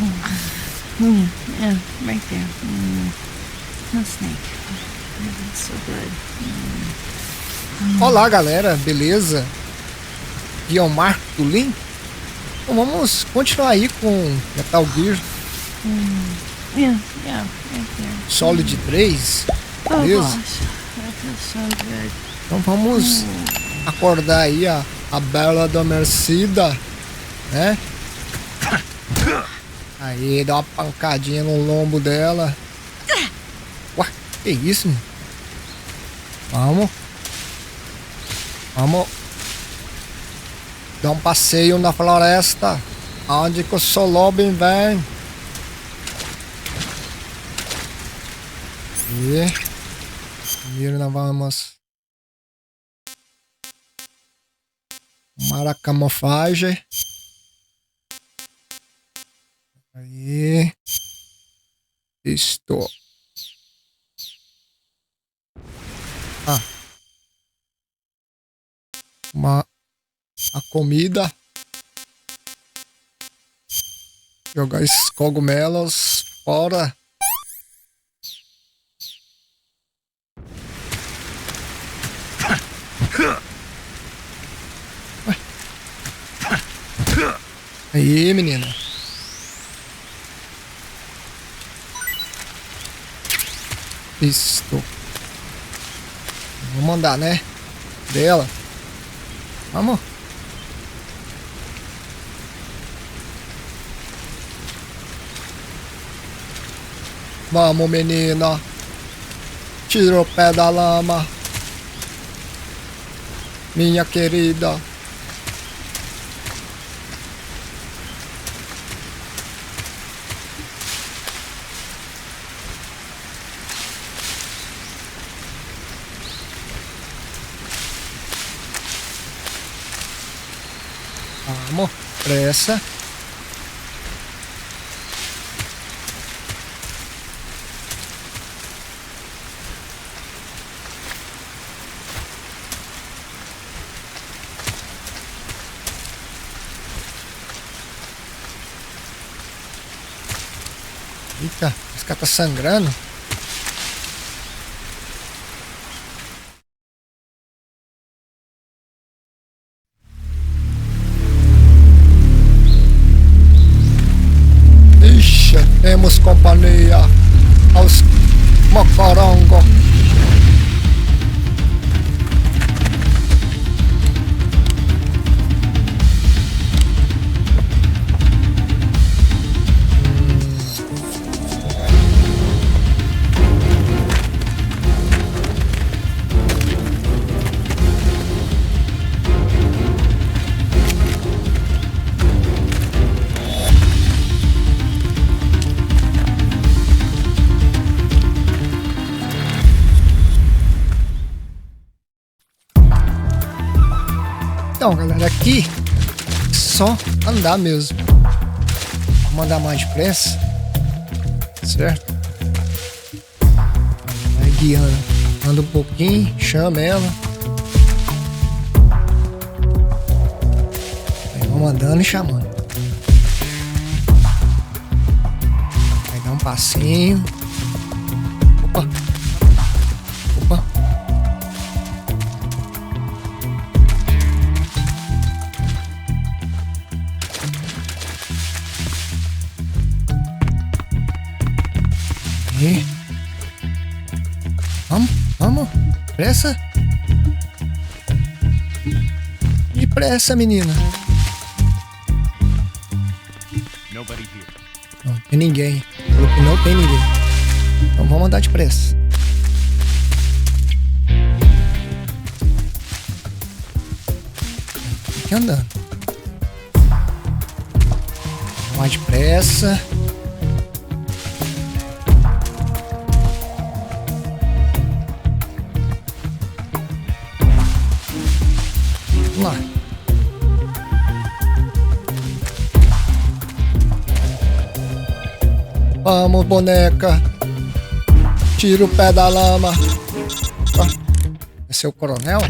Yeah, right there. No snake. That's so good. Olá, galera, beleza? Aqui é o Marco Tulin. Então vamos continuar aí com Metal Gear Yeah, right there. Solid 3. Oh Beleza? gosh, that feels so good. Então vamos acordar aí a bela adormecida, né? Aí, dá uma pancadinha no lombo dela. Ué, que isso, mano? Vamos dar um passeio na floresta, onde que o Solobin vem. E primeiro nós vamos arrumar a camuflagem. Aí, estou. A comida. Jogar esses cogumelos fora. Aí, menina. Isto. Vamos mandar, né? Dela. Vamos. Vamos, menina. Tira o pé da lama. Minha querida. Vamos, pressa. Eita, esse cara tá sangrando. Temos companhia aos mocorongo. Então, galera, aqui só andar mesmo. Vou andar mais depressa, certo? Vai guiando, anda um pouquinho, chama ela. Aí vamos andando e chamando. Vai dar um passinho. Opa. Vamos, pressa. Depressa, menina. Não tem ninguém. Falou que não tem ninguém. Então vamos andar depressa. Fique andando. Mais depressa. Lá. Vamos, boneca. Tira o pé da lama. Esse é o coronel?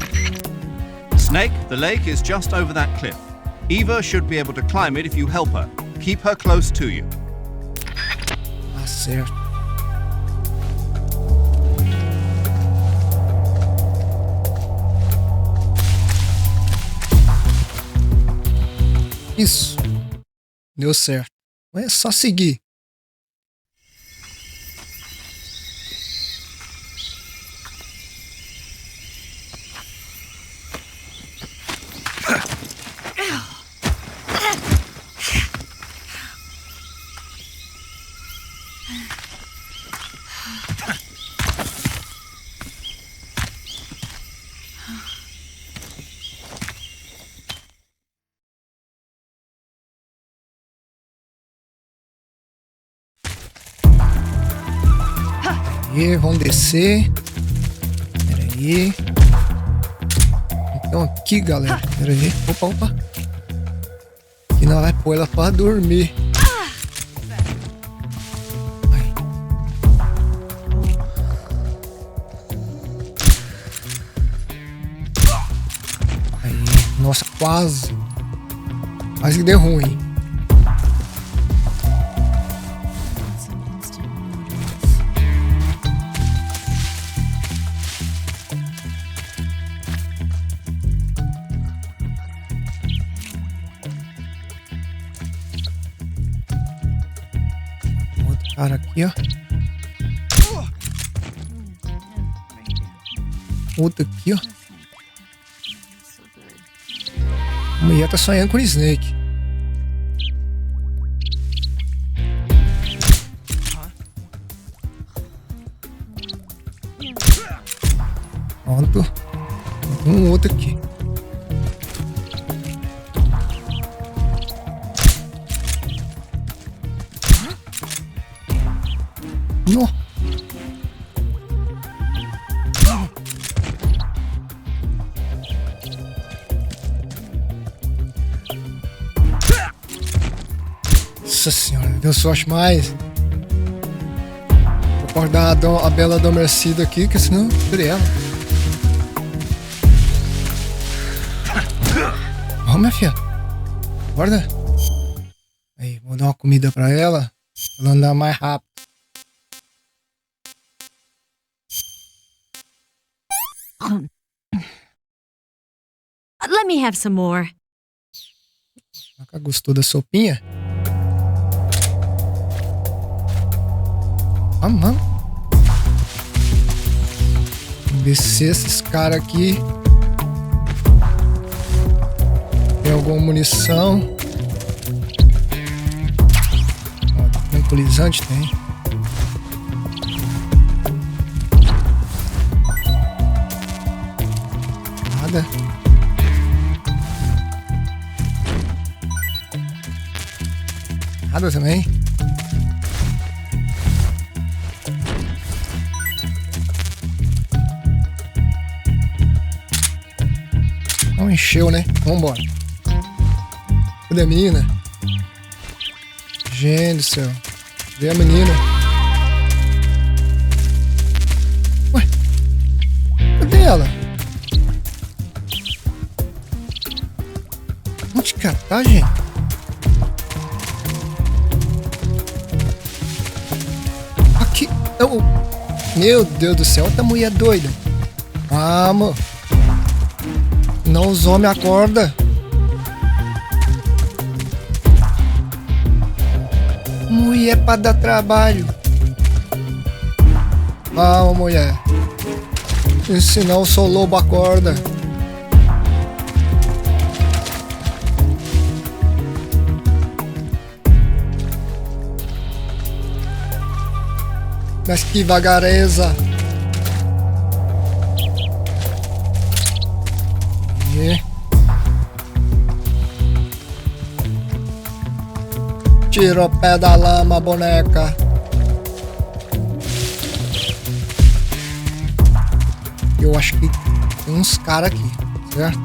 Snake, the lake is just over that cliff. Eva should be able to climb it if you help her. Keep her close to you. Tá certo. Isso. Deu certo. É só seguir. Aí, vamos descer. Pera aí. Então aqui, galera. Pera aí. Opa. Aqui nós vai pôr ela pra dormir. Aí. Nossa, quase que deu ruim. Cara, aqui, ó. Outro aqui, ó. A mulher tá sonhando com o Snake. Pronto. Um outro aqui. No. Nossa senhora, deu sorte mais. Vou acordar a bela adormecida aqui, que senão eu tirei ela. Vamos, minha filha. Acorda. Aí, vou dar uma comida pra ela. Pra ela andar mais rápido. Let me have some more. Gostou da sopinha? Vamos. Vamos ver se esses caras aqui tem alguma munição. Ó, tranquilizante tem. Nada. Nada também. Não encheu, né? Vambora. Cadê a menina? Gente do céu. Cadê a menina? Ué? Cadê ela? Onde que ela tá, gente? Aqui. Oh. Meu Deus do céu, outra mulher doida. Vamos. Não, os homens acordam. Mulher pra dar trabalho. Vamos, mulher. Senão o seu lobo acorda. Mas que vagareza. Tira o pé da lama, boneca. Eu acho que tem uns caras aqui, certo?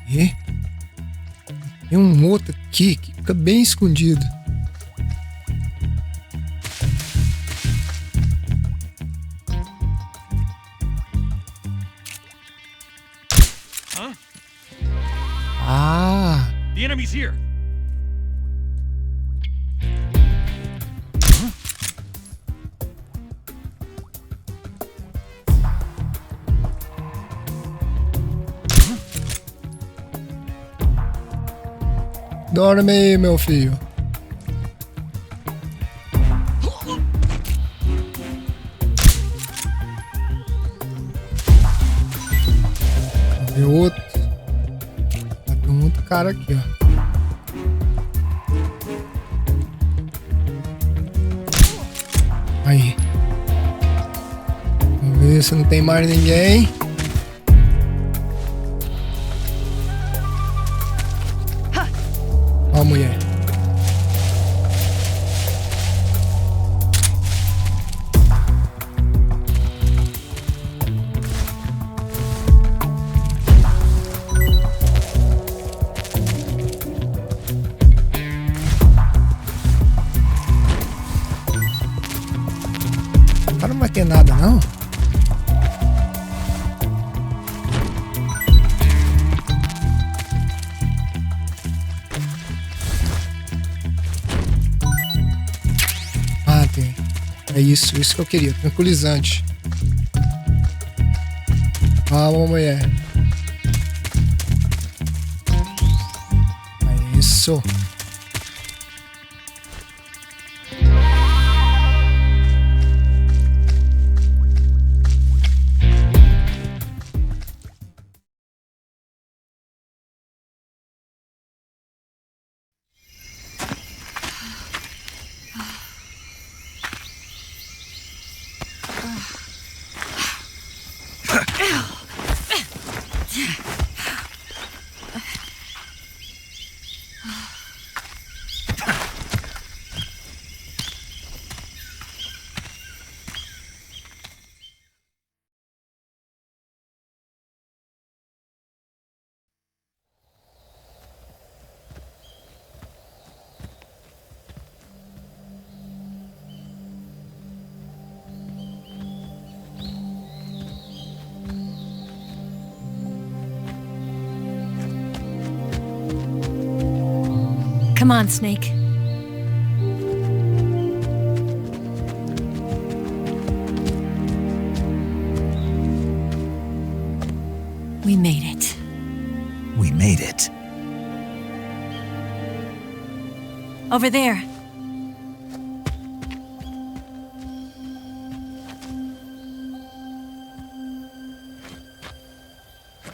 E tem um outro aqui que fica bem escondido. enemy's here. Dorme aí, meu filho. Cadê outro? Tem um outro cara aqui, ó. Aí. Vamos ver se não tem mais ninguém. Ó a mulher. O cara não vai ter nada, não? É isso que eu queria, tranquilizante. Calma, mulher. É isso. Come on, Snake. We made it. We made it. Over there.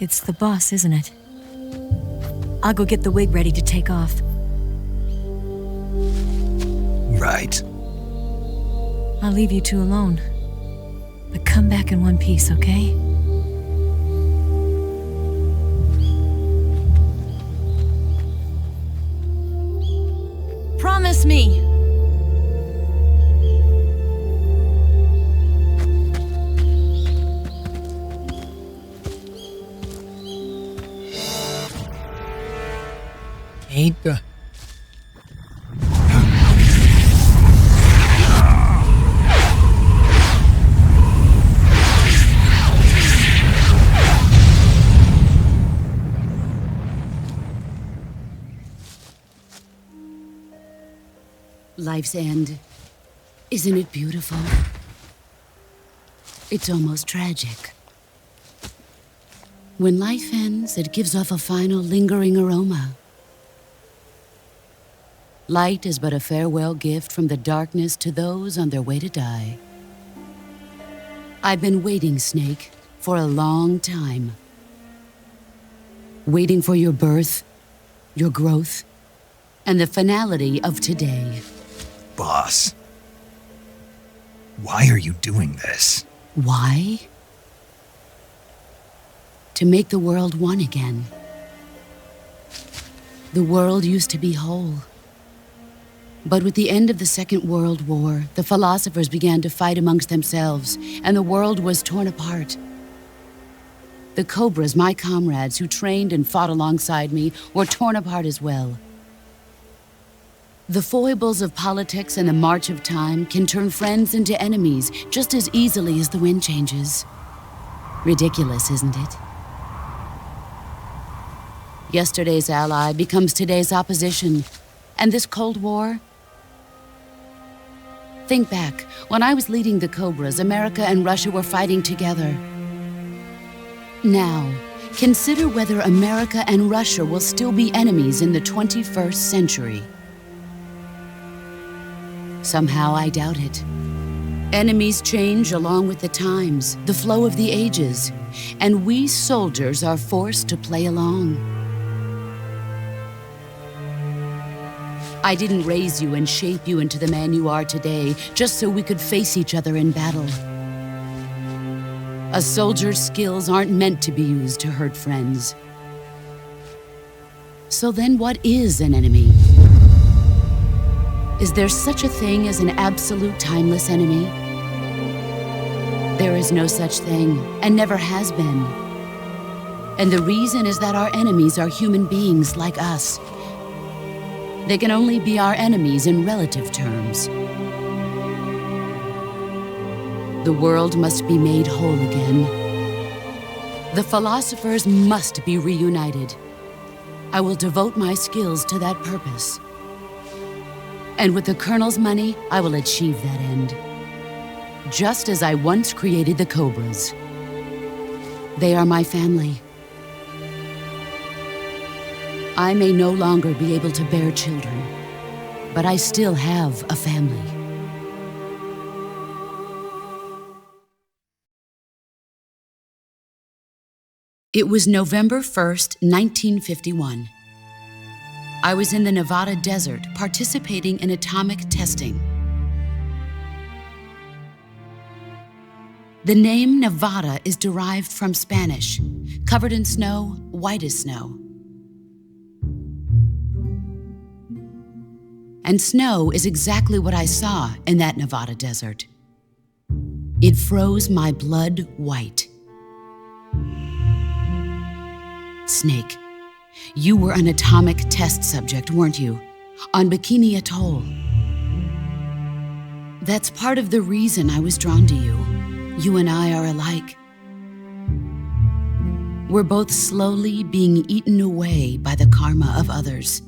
It's the boss, isn't it? I'll go get the wig ready to take off. Right. I'll leave you two alone. But come back in one piece, okay? Promise me! Eita. Life's end. Isn't it beautiful? It's almost tragic. When life ends, it gives off a final lingering aroma. Light is but a farewell gift from the darkness to those on their way to die. I've been waiting, Snake, for a long time. Waiting for your birth, your growth, and the finality of today. Boss. Why are you doing this? Why? To make the world one again. The world used to be whole. But with the end of the Second World War, the philosophers began to fight amongst themselves, and the world was torn apart. The Cobras, my comrades who trained and fought alongside me, were torn apart as well. The foibles of politics and the march of time can turn friends into enemies just as easily as the wind changes. Ridiculous, isn't it? Yesterday's ally becomes today's opposition. And this Cold War? Think back. When I was leading the Cobras, America and Russia were fighting together. Now, consider whether America and Russia will still be enemies in the 21st century. Somehow I doubt it. Enemies change along with the times, the flow of the ages, and we soldiers are forced to play along. I didn't raise you and shape you into the man you are today just so we could face each other in battle. A soldier's skills aren't meant to be used to hurt friends. So then what is an enemy? Is there such a thing as an absolute timeless enemy? There is no such thing, and never has been. And the reason is that our enemies are human beings like us. They can only be our enemies in relative terms. The world must be made whole again. The philosophers must be reunited. I will devote my skills to that purpose. And with the Colonel's money, I will achieve that end. Just as I once created the Cobras. They are my family. I may no longer be able to bear children, but I still have a family. It was November 1st, 1951. I was in the Nevada desert participating in atomic testing. The name Nevada is derived from Spanish, covered in snow, white as snow. And snow is exactly what I saw in that Nevada desert. It froze my blood white. Snake, you were an atomic test subject, weren't you? On Bikini Atoll. That's part of the reason I was drawn to you. You and I are alike. We're both slowly being eaten away by the karma of others.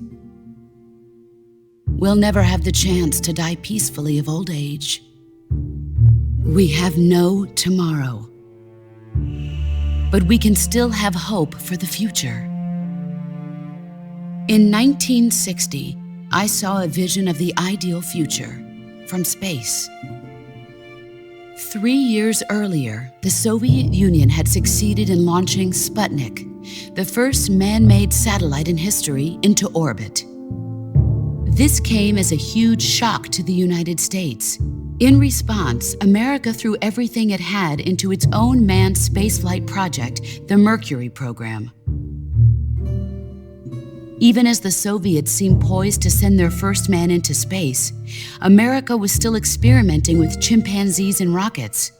We'll never have the chance to die peacefully of old age. We have no tomorrow. But we can still have hope for the future. In 1960, I saw a vision of the ideal future from space. 3 years earlier, the Soviet Union had succeeded in launching Sputnik, the first man-made satellite in history, into orbit. This came as a huge shock to the United States. In response, America threw everything it had into its own manned spaceflight project, the Mercury program. Even as the Soviets seemed poised to send their first man into space, America was still experimenting with chimpanzees and rockets.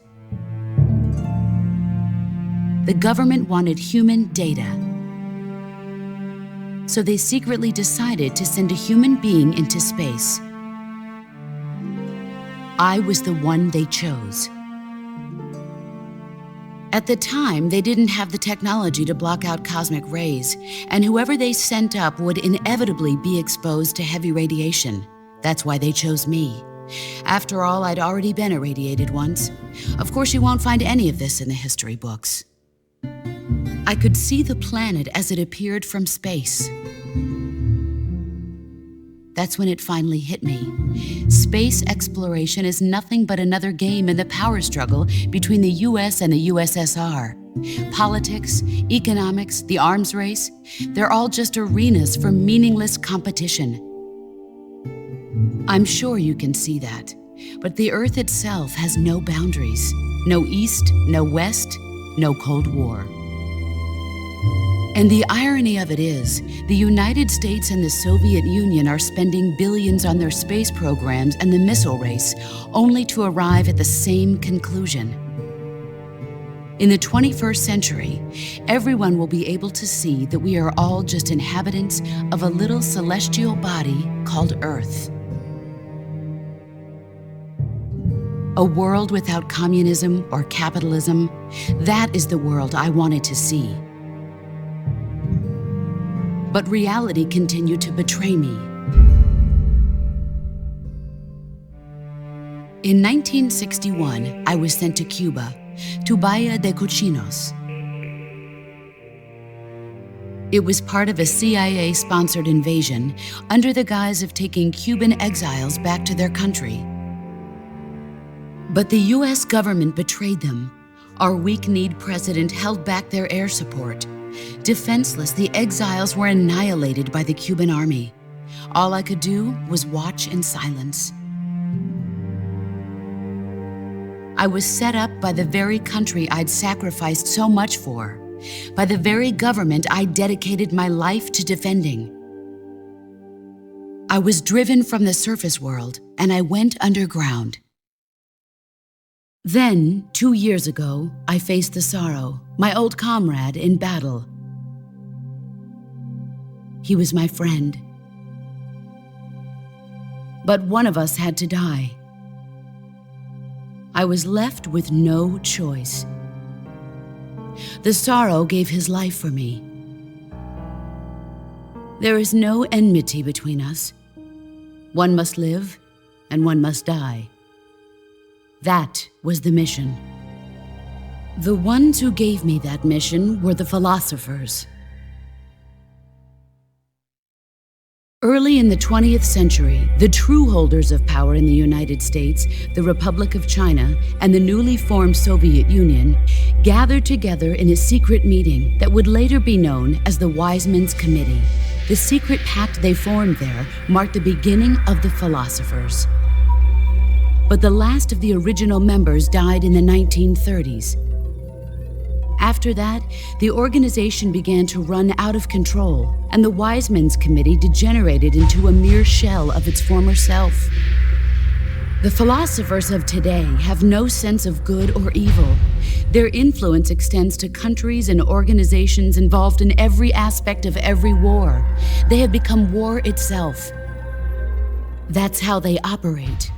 The government wanted human data. So they secretly decided to send a human being into space. I was the one they chose. At the time, they didn't have the technology to block out cosmic rays, and whoever they sent up would inevitably be exposed to heavy radiation. That's why they chose me. After all, I'd already been irradiated once. Of course, you won't find any of this in the history books. I could see the planet as it appeared from space. That's when it finally hit me. Space exploration is nothing but another game in the power struggle between the US and the USSR. Politics, economics, the arms race, they're all just arenas for meaningless competition. I'm sure you can see that, but the Earth itself has no boundaries. No East, no West, no Cold War. And the irony of it is, the United States and the Soviet Union are spending billions on their space programs and the missile race, only to arrive at the same conclusion. In the 21st century, everyone will be able to see that we are all just inhabitants of a little celestial body called Earth. A world without communism or capitalism, that is the world I wanted to see. But reality continued to betray me. In 1961, I was sent to Cuba, to Bahia de Cochinos. It was part of a CIA-sponsored invasion under the guise of taking Cuban exiles back to their country. But the U.S. government betrayed them. Our weak-kneed president held back their air support. Defenseless, the exiles were annihilated by the Cuban army. All I could do was watch in silence. I was set up by the very country I'd sacrificed so much for, by the very government I dedicated my life to defending. I was driven from the surface world, and I went underground. Then, 2 years ago, I faced the sorrow, my old comrade in battle. He was my friend. But one of us had to die. I was left with no choice. The sorrow gave his life for me. There is no enmity between us. One must live, and one must die. That was the mission. The ones who gave me that mission were the philosophers. Early in the 20th century, the true holders of power in the United States, the Republic of China, and the newly formed Soviet Union gathered together in a secret meeting that would later be known as the Wise Men's Committee. The secret pact they formed there marked the beginning of the philosophers. But the last of the original members died in the 1930s. After that, the organization began to run out of control, and the Wise Men's Committee degenerated into a mere shell of its former self. The philosophers of today have no sense of good or evil. Their influence extends to countries and organizations involved in every aspect of every war. They have become war itself. That's how they operate.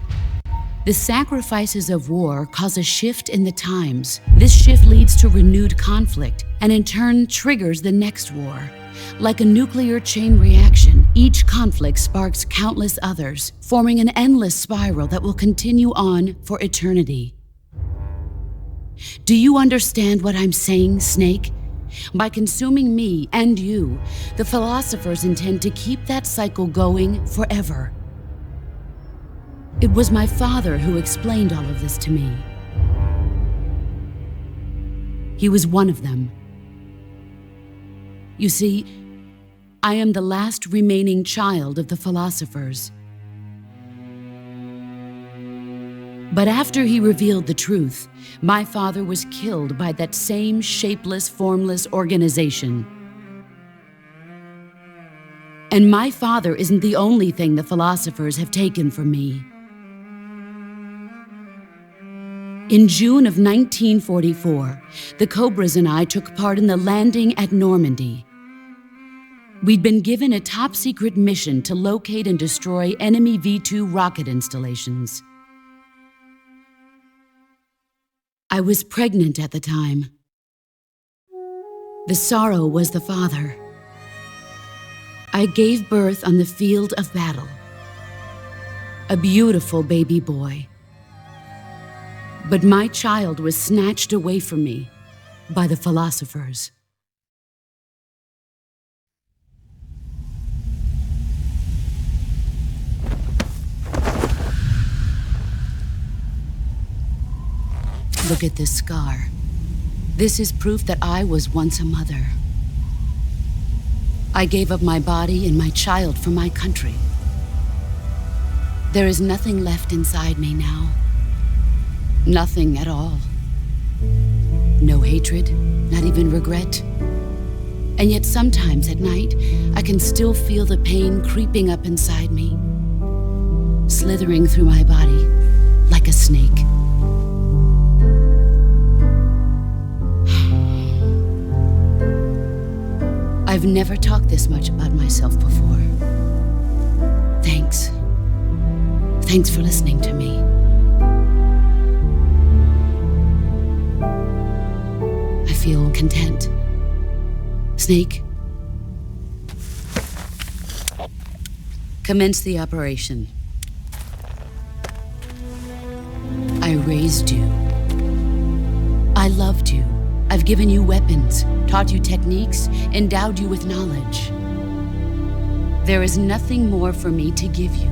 The sacrifices of war cause a shift in the times. This shift leads to renewed conflict, and in turn triggers the next war. Like a nuclear chain reaction, each conflict sparks countless others, forming an endless spiral that will continue on for eternity. Do you understand what I'm saying, Snake? By consuming me and you, the philosophers intend to keep that cycle going forever. It was my father who explained all of this to me. He was one of them. You see, I am the last remaining child of the philosophers. But after he revealed the truth, my father was killed by that same shapeless, formless organization. And my father isn't the only thing the philosophers have taken from me. In June of 1944, the Cobras and I took part in the landing at Normandy. We'd been given a top-secret mission to locate and destroy enemy V-2 rocket installations. I was pregnant at the time. The sorrow was the father. I gave birth on the field of battle. A beautiful baby boy. But my child was snatched away from me by the philosophers. Look at this scar. This is proof that I was once a mother. I gave up my body and my child for my country. There is nothing left inside me now. Nothing at all. No hatred, not even regret. And yet sometimes at night, I can still feel the pain creeping up inside me, slithering through my body like a snake. I've never talked this much about myself before. Thanks. Thanks for listening to me. I feel content. Snake, Commence the operation. I raised you. I loved you. I've given you weapons, taught you techniques, endowed you with knowledge. There is nothing more for me to give you.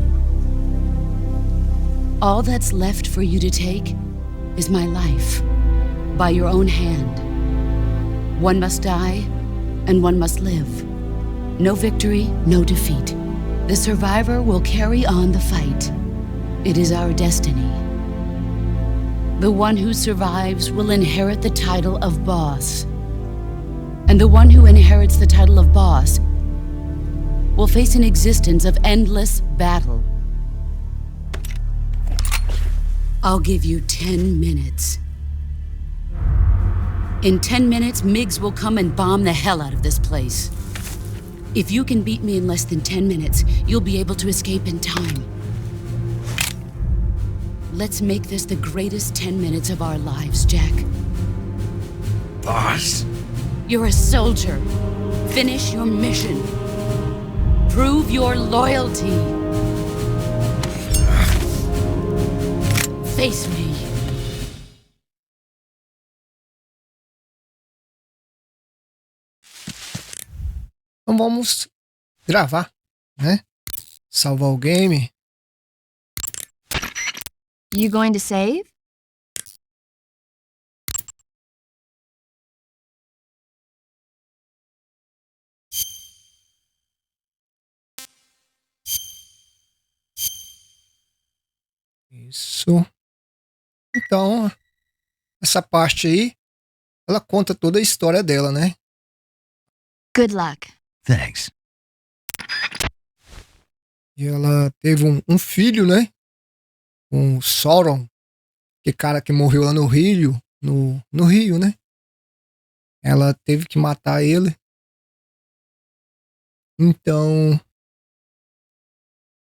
All that's left for you to take is my life, by your own hand. One must die, and one must live. No victory, no defeat. The survivor will carry on the fight. It is our destiny. The one who survives will inherit the title of boss. And the one who inherits the title of boss will face an existence of endless battle. I'll give you 10 minutes. In 10 minutes, MiGs will come and bomb the hell out of this place. If you can beat me in less than 10 minutes, you'll be able to escape in time. Let's make this the greatest 10 minutes of our lives, Jack. Boss. You're a soldier. Finish your mission. Prove your loyalty. Face me. Então vamos gravar, né? Salvar o game. You going to save? Isso. Então, essa parte aí, ela conta toda a história dela, né? Good luck. Thanks. E ela teve um filho, né? Um Sauron, que cara que morreu lá no Rio, no Rio, né? Ela teve que matar ele. Então,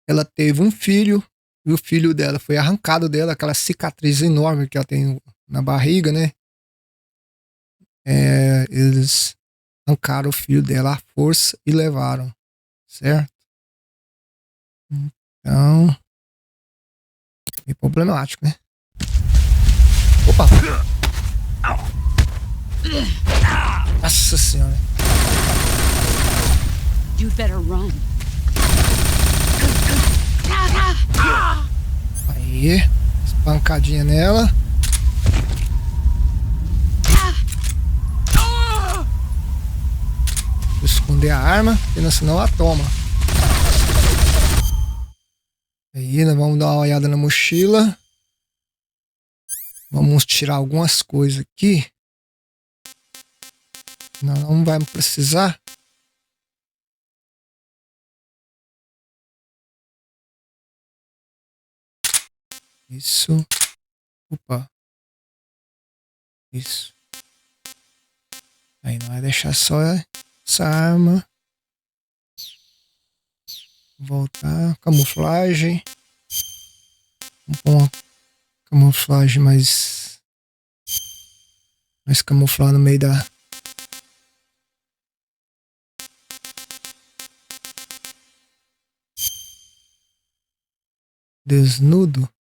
ela teve um filho, e o filho dela foi arrancado dela, aquela cicatriz enorme que ela tem na barriga, né? Eles arrancaram o filho dela à força e levaram, certo? Então, é problemático, né? Opa! Nossa senhora! You'd better run. Aí, espancadinha nela. Vou esconder a arma, porque senão ela toma. Aí, nós vamos dar uma olhada na mochila. Vamos tirar algumas coisas aqui. Não vai precisar. Isso. Opa. Isso. Aí não vai deixar só essa arma. Voltar. Camuflagem. Vamos pôr uma camuflagem mais camuflar no meio da... Desnudo.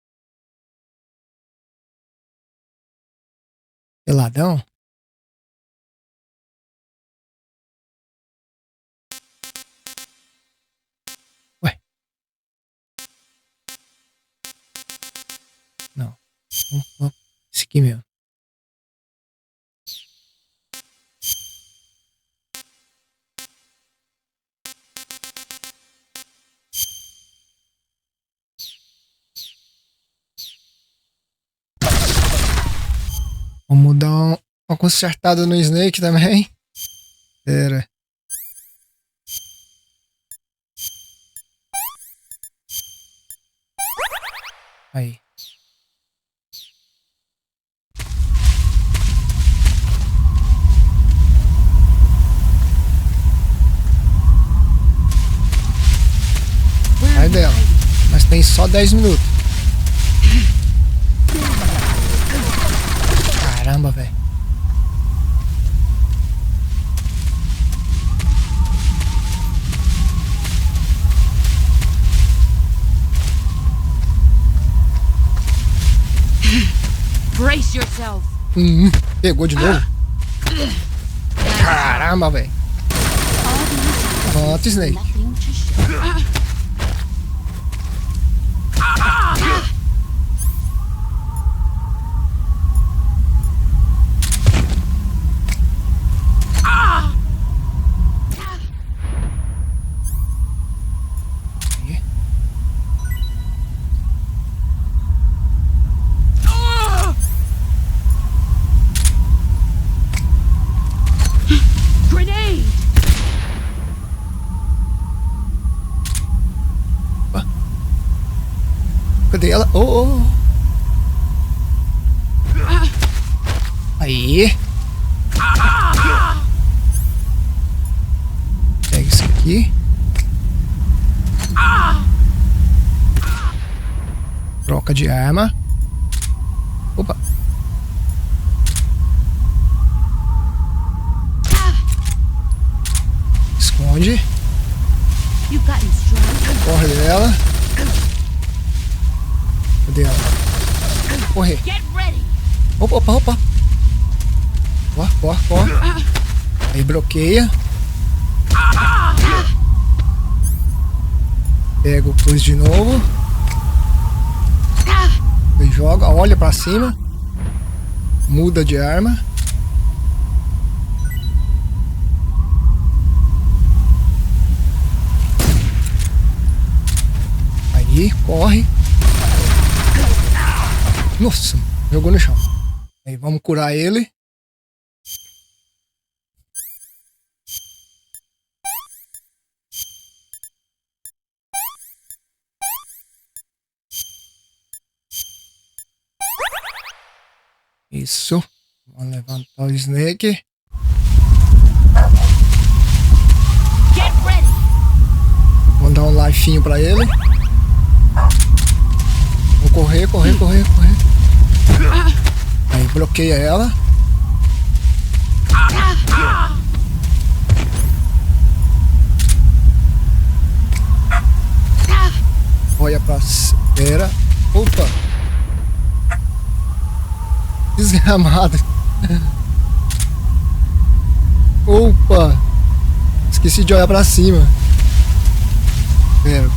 Peladão. Ué. Não. Esse aqui mesmo. Vamos dar uma consertada no Snake também. Pera. Aí. Sai dela. Mas tem só 10 minutos. Caramba, velho. Brace yourself. Pegou de novo. Caramba, velho. Pronto, Snake. Nothing to show. Cadê ela? Oh. Aí. Pega isso aqui. Troca de arma. Opa. Esconde. Corre dela. Cadê ela? Correr. Opa. Corre. Aí bloqueia. Pega o coisa de novo. E joga, olha pra cima. Muda de arma. Aí, corre. Nossa, jogou no chão. Aí, vamos curar ele. Isso. Vamos levantar o Snake. Vamos dar um lifeinho pra ele. Vamos correr. Aí bloqueia ela. Olha pra espera. Opa! Desgramado. Opa! Esqueci de olhar pra cima. Pera.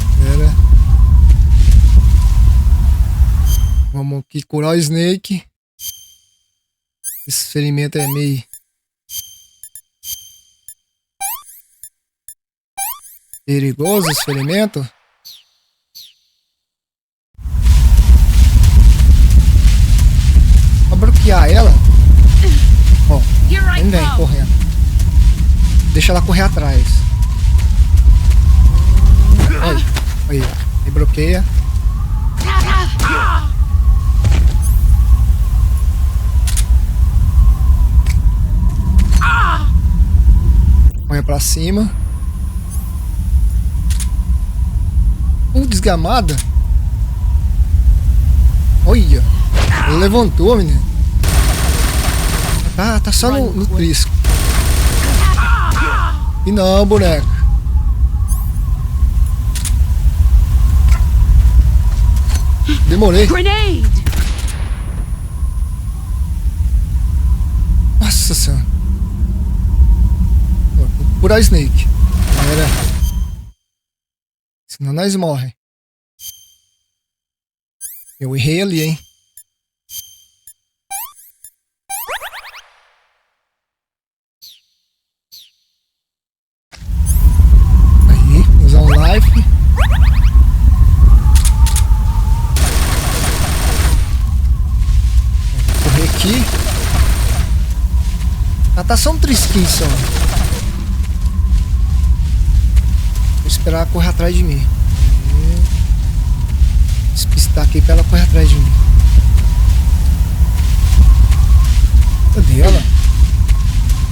Vamos aqui curar o Snake. Esse ferimento é meio perigoso, esse ferimento. Pra bloquear ela. Ó, vem correndo. Deixa ela correr atrás. Aí, bloqueia. Põe pra cima. Desgamada. Olha. Ela levantou, menina. Tá só no trisco. E não, boneca. Demorei. Nossa senhora. Vou curar Snake. Galera. Senão nós morrem. Eu errei ali, hein. Aí, usar um life. Vou correr aqui. Tá só um trisquinho só. Vou esperar ela correr atrás de mim. Despistar aqui pra ela correr atrás de mim. Cadê ela?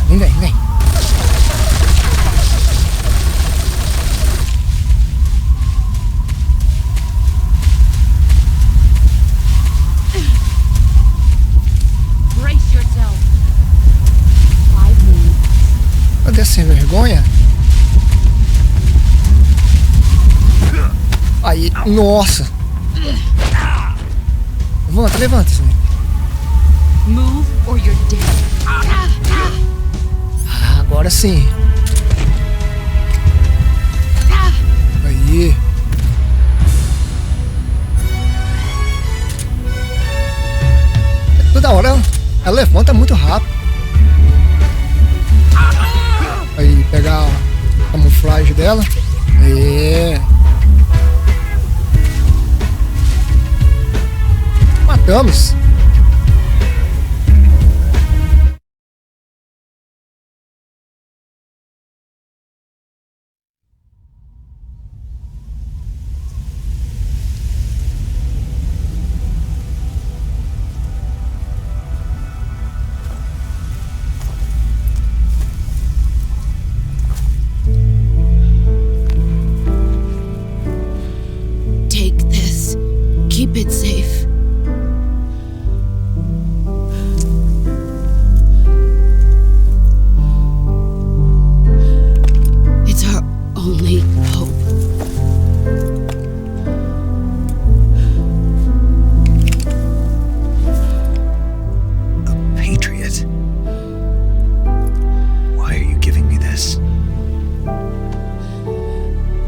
Vem. Cadê a sem vergonha? Aí, nossa. Levanta, Snake. Move or you're dead. Agora sim. Aí. Toda hora ela levanta muito rápido. Aí, pegar a camuflagem dela. É. Matamos. Take this. Keep it safe. It's our only hope. A patriot? Why are you giving me this?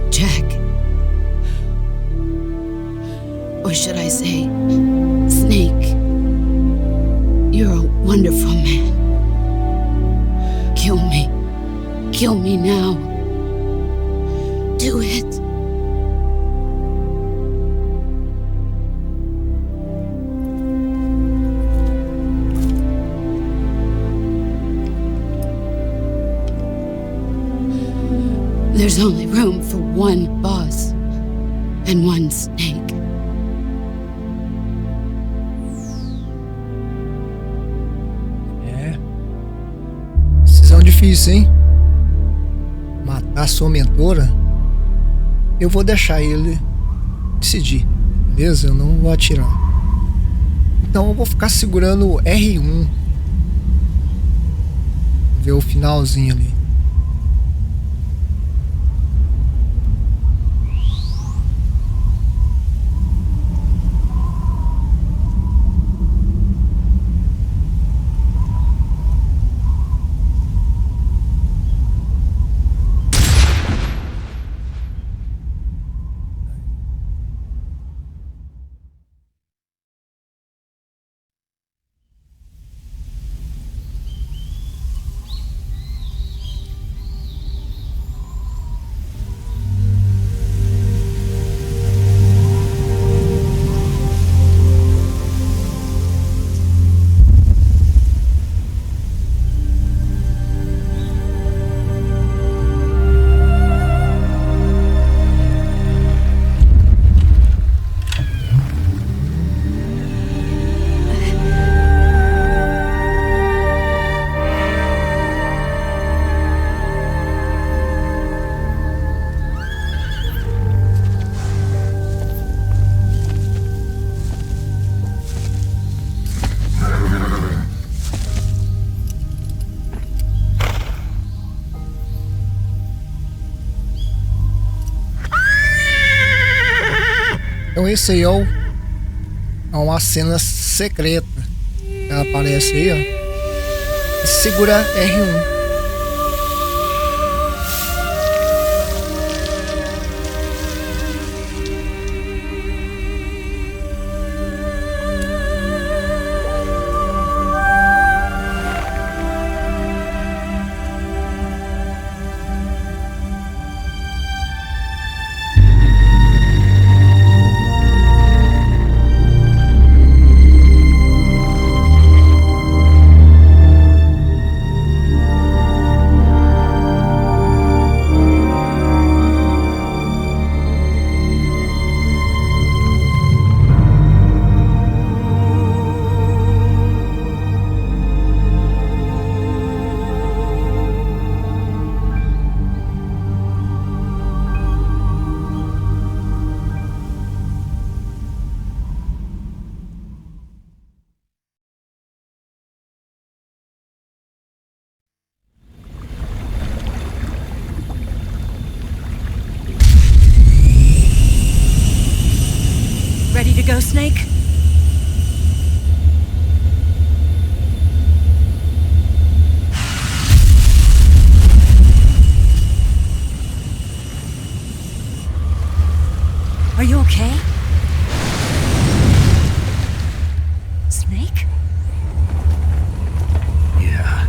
Jack. Or should I say, Snake. You're a wonderful man. Kill me. Kill me now. Do it. There's only room for one boss and one snake. Decisão difícil, hein? Matar sua mentora. Eu vou deixar ele decidir, beleza? Eu não vou atirar. Então eu vou ficar segurando o R1. Ver o finalzinho ali. Então esse aí é uma cena secreta. Ela aparece aí, ó. E segura R1. Snake? Yeah.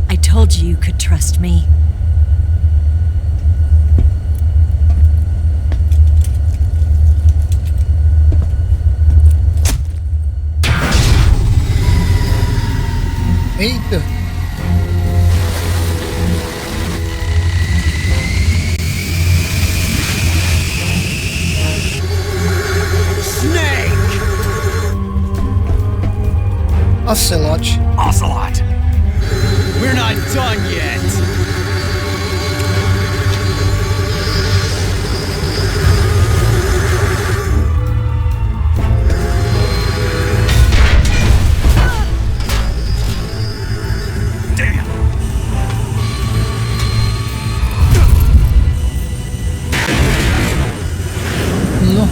I told you you could trust me. Eita! Snake! Ocelote. Ocelot. We're not done yet. Damn. No.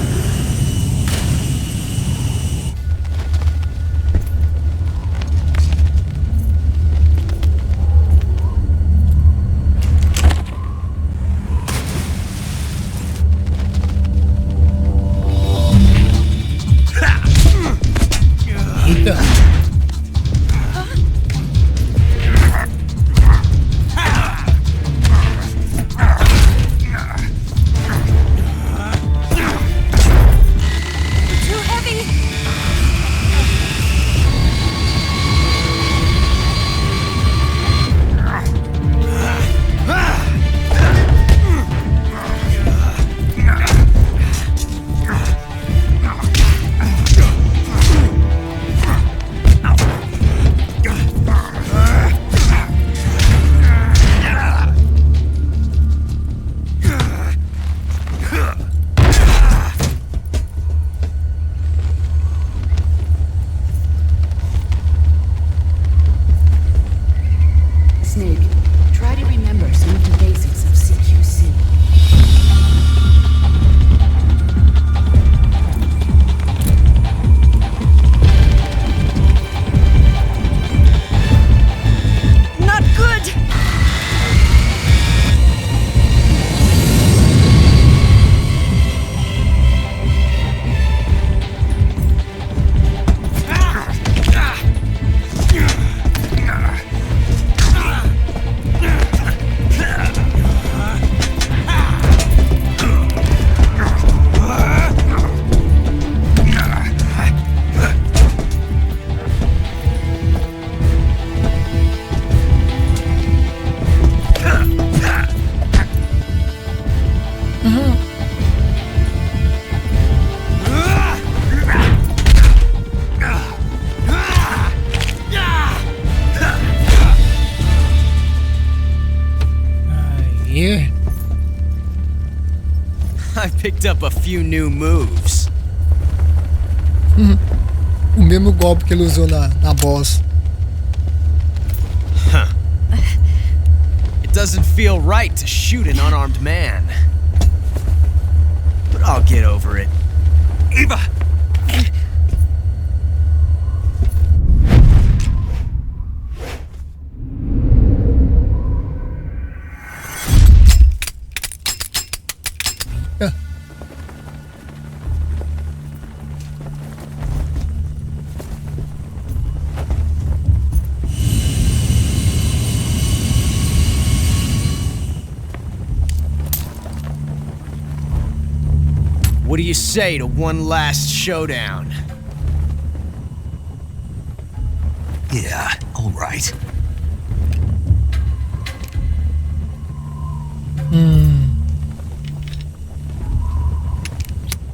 Eita! Too heavy! Snake, try to remember some of the basics of CQC. Not good! Aí. I picked up a few new moves. O mesmo golpe que ele usou na boss. It doesn't feel right to shoot an unarmed man. But I'll get over it. Eva! Eita. What do you say to one last showdown? Yeah, all right.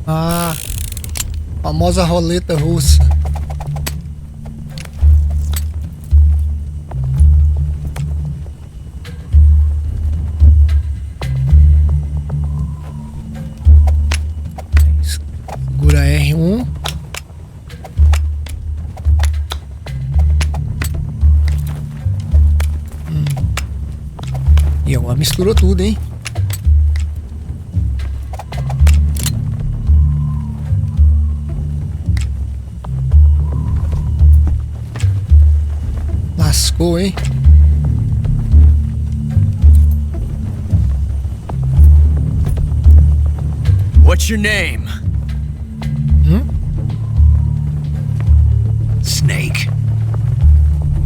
Ah, famosa roleta russa. Segura R1. E agora misturou tudo, hein? Lascou, hein? What's your name? Snake.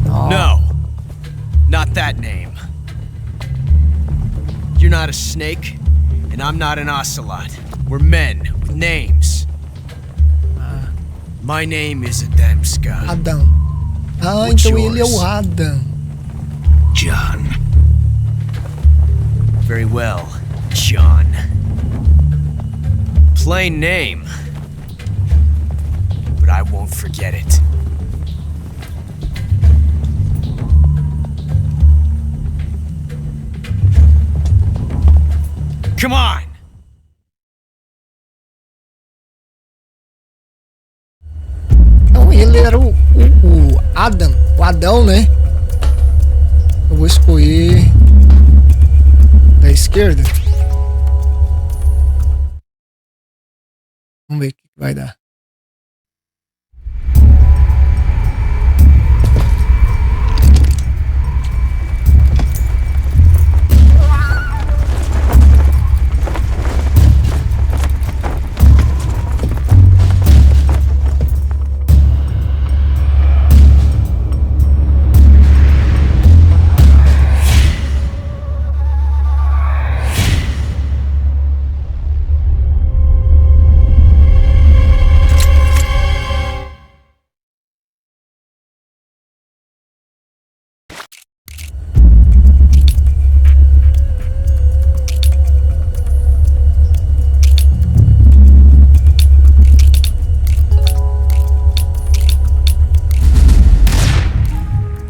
No. Not that name. You're not a snake, and I'm not an ocelot. We're men with names. My name is Adamska. Adam. Ah, What's então ele é o yours? Adam. John. Very well, John. Plain name. But I won't forget it. Come on! Então ele era o Adam, o Adão, né? Eu vou escolher da esquerda. Vamos ver o que vai dar.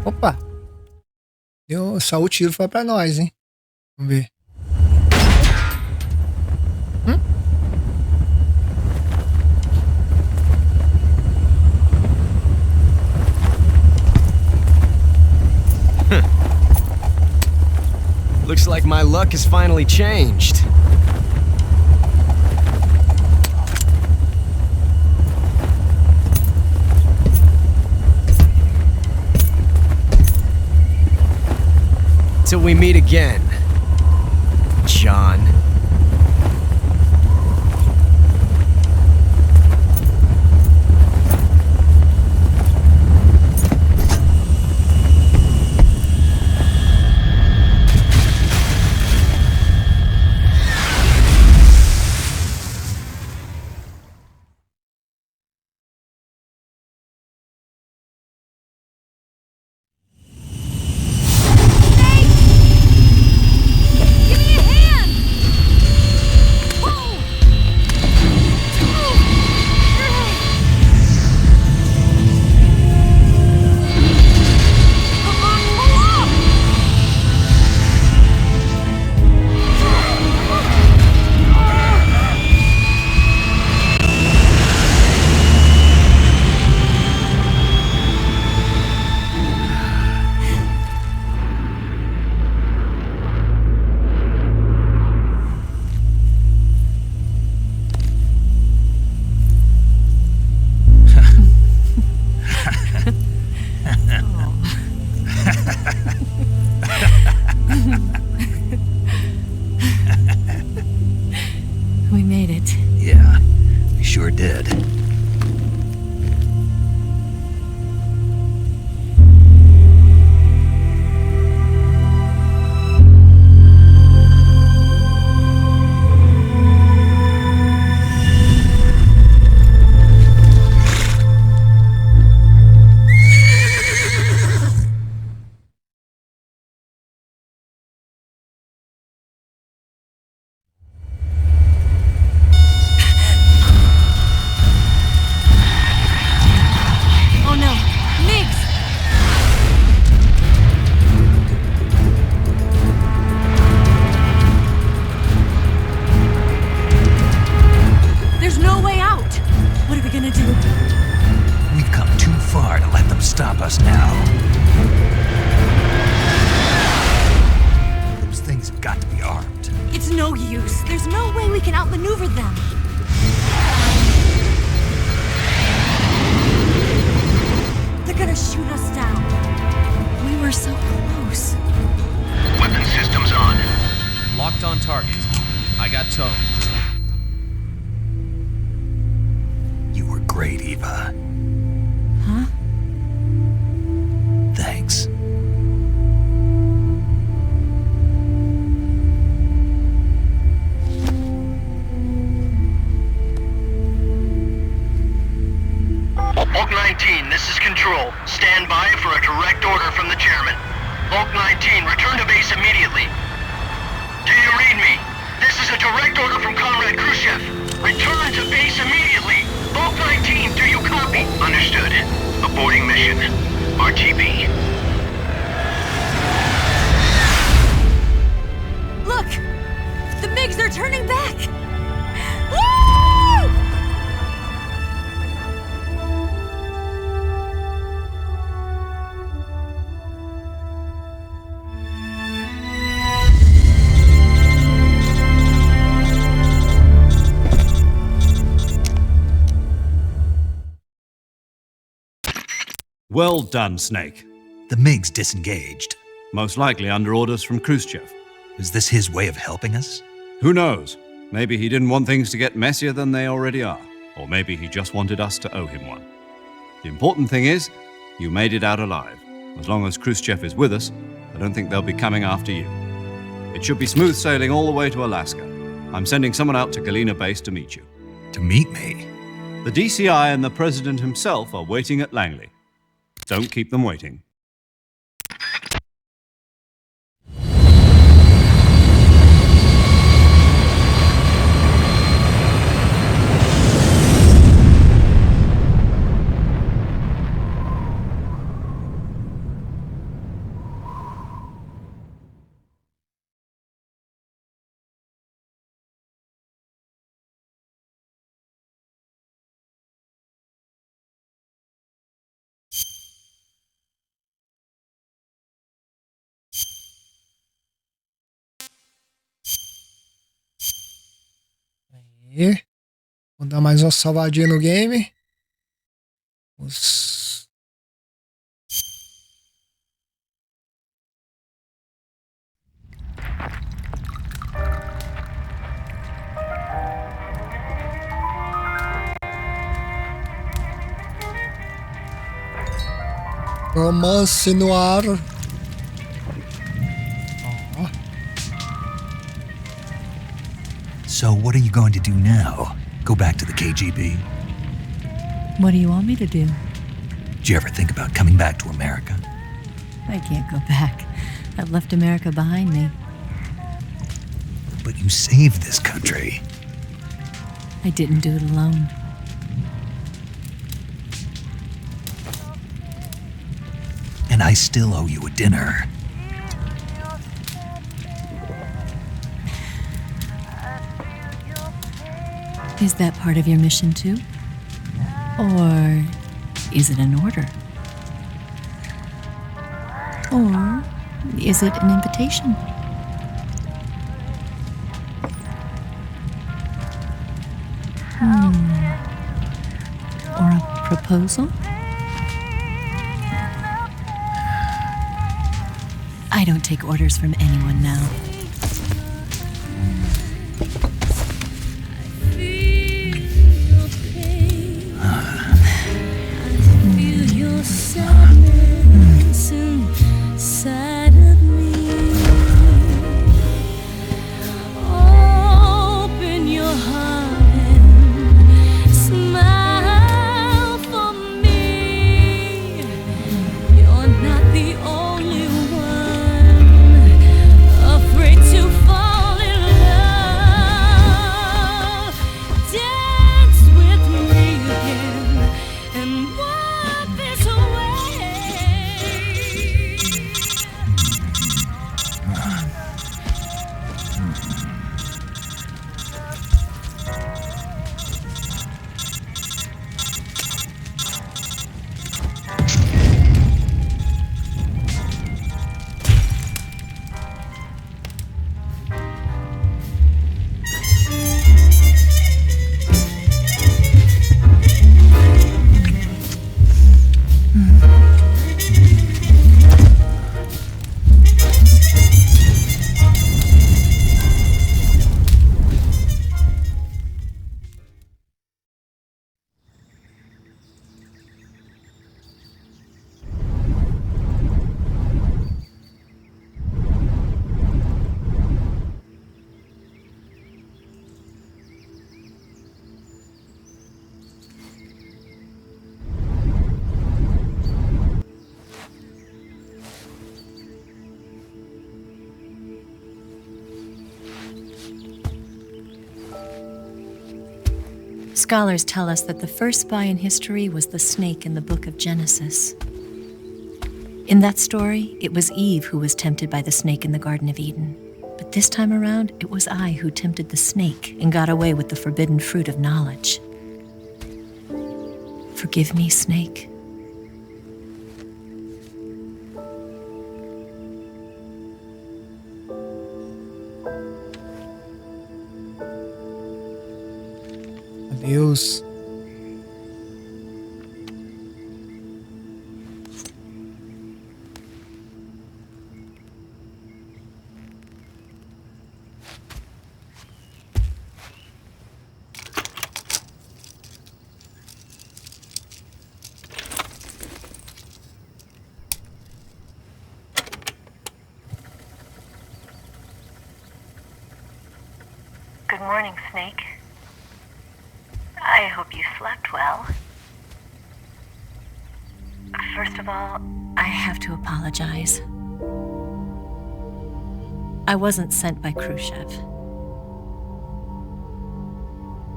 Opa! Deu só o tiro foi pra nós, hein? Vamos ver. Looks like my luck has finally changed. Till we meet again, John. use. There's no way we can outmaneuver them. They're gonna shoot us down. We were so close. Weapon systems on. Locked on target. I got towed. You were great, Eva. Huh? Thanks. Bulk 19, this is Control. Stand by for a direct order from the chairman. Bulk 19, return to base immediately. Do you read me? This is a direct order from Comrade Khrushchev. Return to base immediately. Bulk 19, do you copy? Understood. Aborting mission. RTB. Look! The MiGs are turning back! Woo! Well done, Snake. The MiG's disengaged. Most likely under orders from Khrushchev. Is this his way of helping us? Who knows? Maybe he didn't want things to get messier than they already are. Or maybe he just wanted us to owe him one. The important thing is, you made it out alive. As long as Khrushchev is with us, I don't think they'll be coming after you. It should be smooth sailing all the way to Alaska. I'm sending someone out to Galena Base to meet you. To meet me? The DCI and the President himself are waiting at Langley. Don't keep them waiting. E vou dar mais uma salvadinha no game. Romance no ar. So what are you going to do now? Go back to the KGB? What do you want me to do? Did you ever think about coming back to America? I can't go back. I've left America behind me. But you saved this country. I didn't do it alone. And I still owe you a dinner. Is that part of your mission too? Or is it an order? Or is it an invitation? Or a proposal? I don't take orders from anyone now. Afraid Scholars tell us that the first spy in history was the snake in the book of Genesis. In that story, it was Eve who was tempted by the snake in the Garden of Eden. But this time around, it was I who tempted the snake and got away with the forbidden fruit of knowledge. Forgive me, snake. Adeus. Good morning, Snake. I hope you slept well. First of all, I have to apologize. I wasn't sent by Khrushchev.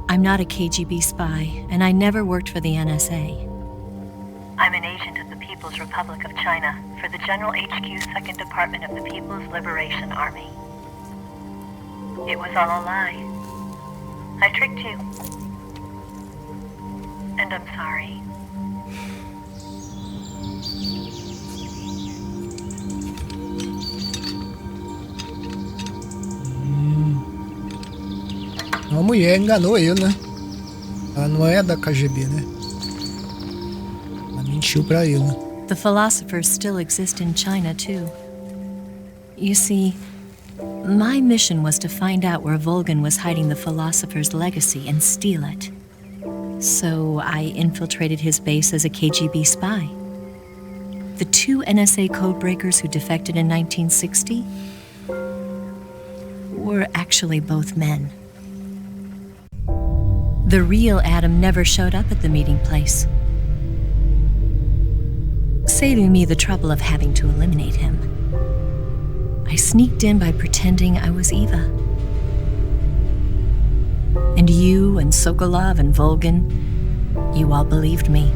I'm not a KGB spy, and I never worked for the NSA. I'm an agent of the People's Republic of China for the General HQ 2nd Department of the People's Liberation Army. It was all a lie. I tricked you. And I'm sorry. Uma mulher enganou ele, né? Ela não é da KGB, né? Ela mentiu pra ele. The philosophers still exist in China, too. You see, my mission was to find out where Volgan was hiding the philosopher's legacy and steal it. So I infiltrated his base as a KGB spy. The 2 NSA codebreakers who defected in 1960 were actually both men. The real Adam never showed up at the meeting place, saving me the trouble of having to eliminate him. I sneaked in by pretending I was Eva. And you and Sokolov and Volgan, you all believed me.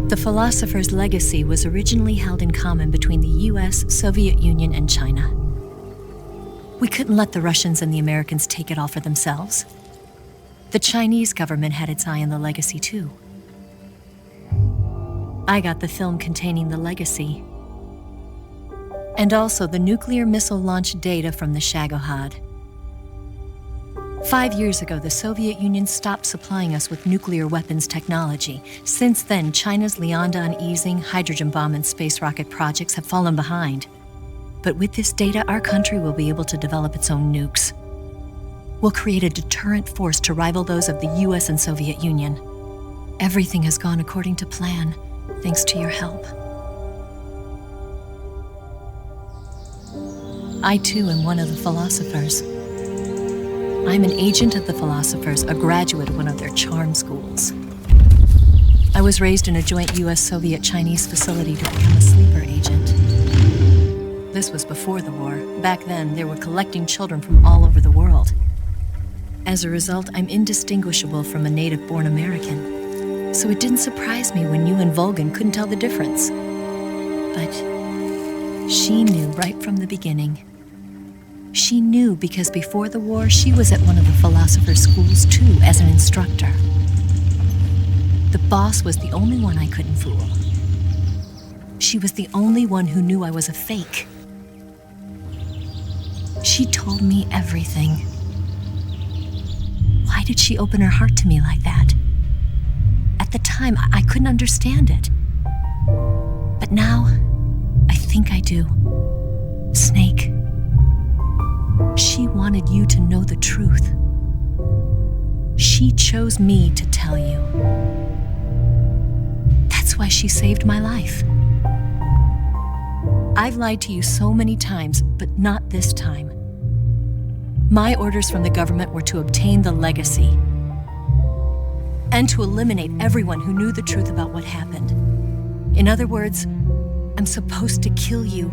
The philosopher's legacy was originally held in common between the US, Soviet Union, and China. We couldn't let the Russians and the Americans take it all for themselves. The Chinese government had its eye on the legacy, too. I got the film containing the legacy, and also the nuclear missile launch data from the Shagohod. 5 years ago, the Soviet Union stopped supplying us with nuclear weapons technology. Since then, China's Liaodong easing, hydrogen bomb, and space rocket projects have fallen behind. But with this data, our country will be able to develop its own nukes. We'll create a deterrent force to rival those of the US and Soviet Union. Everything has gone according to plan, thanks to your help. I, too, am one of the philosophers. I'm an agent of the philosophers, a graduate of one of their charm schools. I was raised in a joint US-Soviet-Chinese facility to become a sleeper agent. This was before the war. Back then, they were collecting children from all over the world. As a result, I'm indistinguishable from a native-born American. So it didn't surprise me when you and Volgan couldn't tell the difference. But she knew right from the beginning. She knew because before the war, she was at one of the philosopher's schools too, as an instructor. The boss was the only one I couldn't fool. She was the only one who knew I was a fake. She told me everything. Why did she open her heart to me like that? At the time, I couldn't understand it. But now, I think I do. Snake. She wanted you to know the truth. She chose me to tell you. That's why she saved my life. I've lied to you so many times, but not this time. My orders from the government were to obtain the legacy and to eliminate everyone who knew the truth about what happened. In other words, I'm supposed to kill you.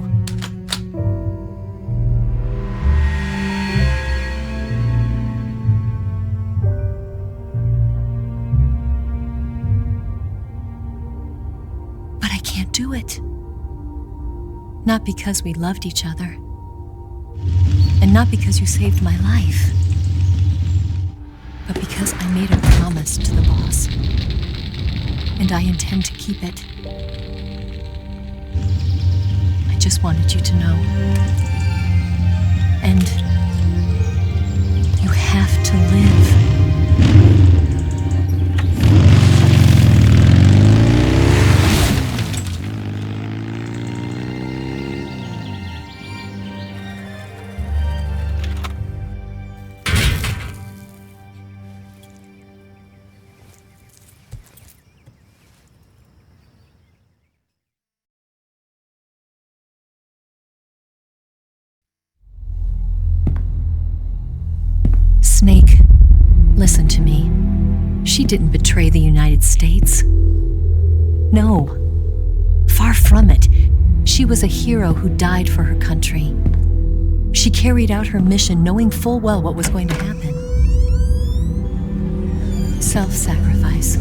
do it. Not because we loved each other. And not because you saved my life. But because I made a promise to the boss. And I intend to keep it. I just wanted you to know. And you have to live. Snake, listen to me. She didn't betray the United States. No, far from it. She was a hero who died for her country. She carried out her mission knowing full well what was going to happen. Self-sacrifice.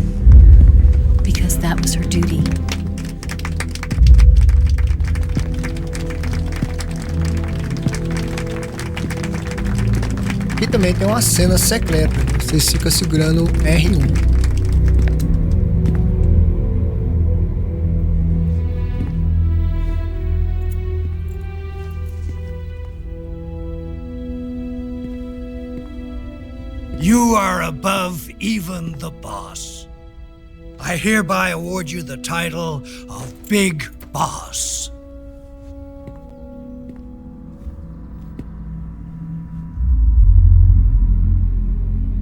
Because that was her duty. E também tem uma cena secreta. Vocês ficam segurando R1. You are above even the boss. I hereby award you the title of Big Boss.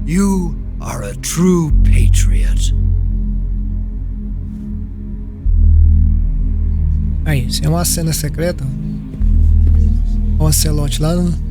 You are a true patriot. Aí, isso é uma cena secreta. O Ocelote lá no...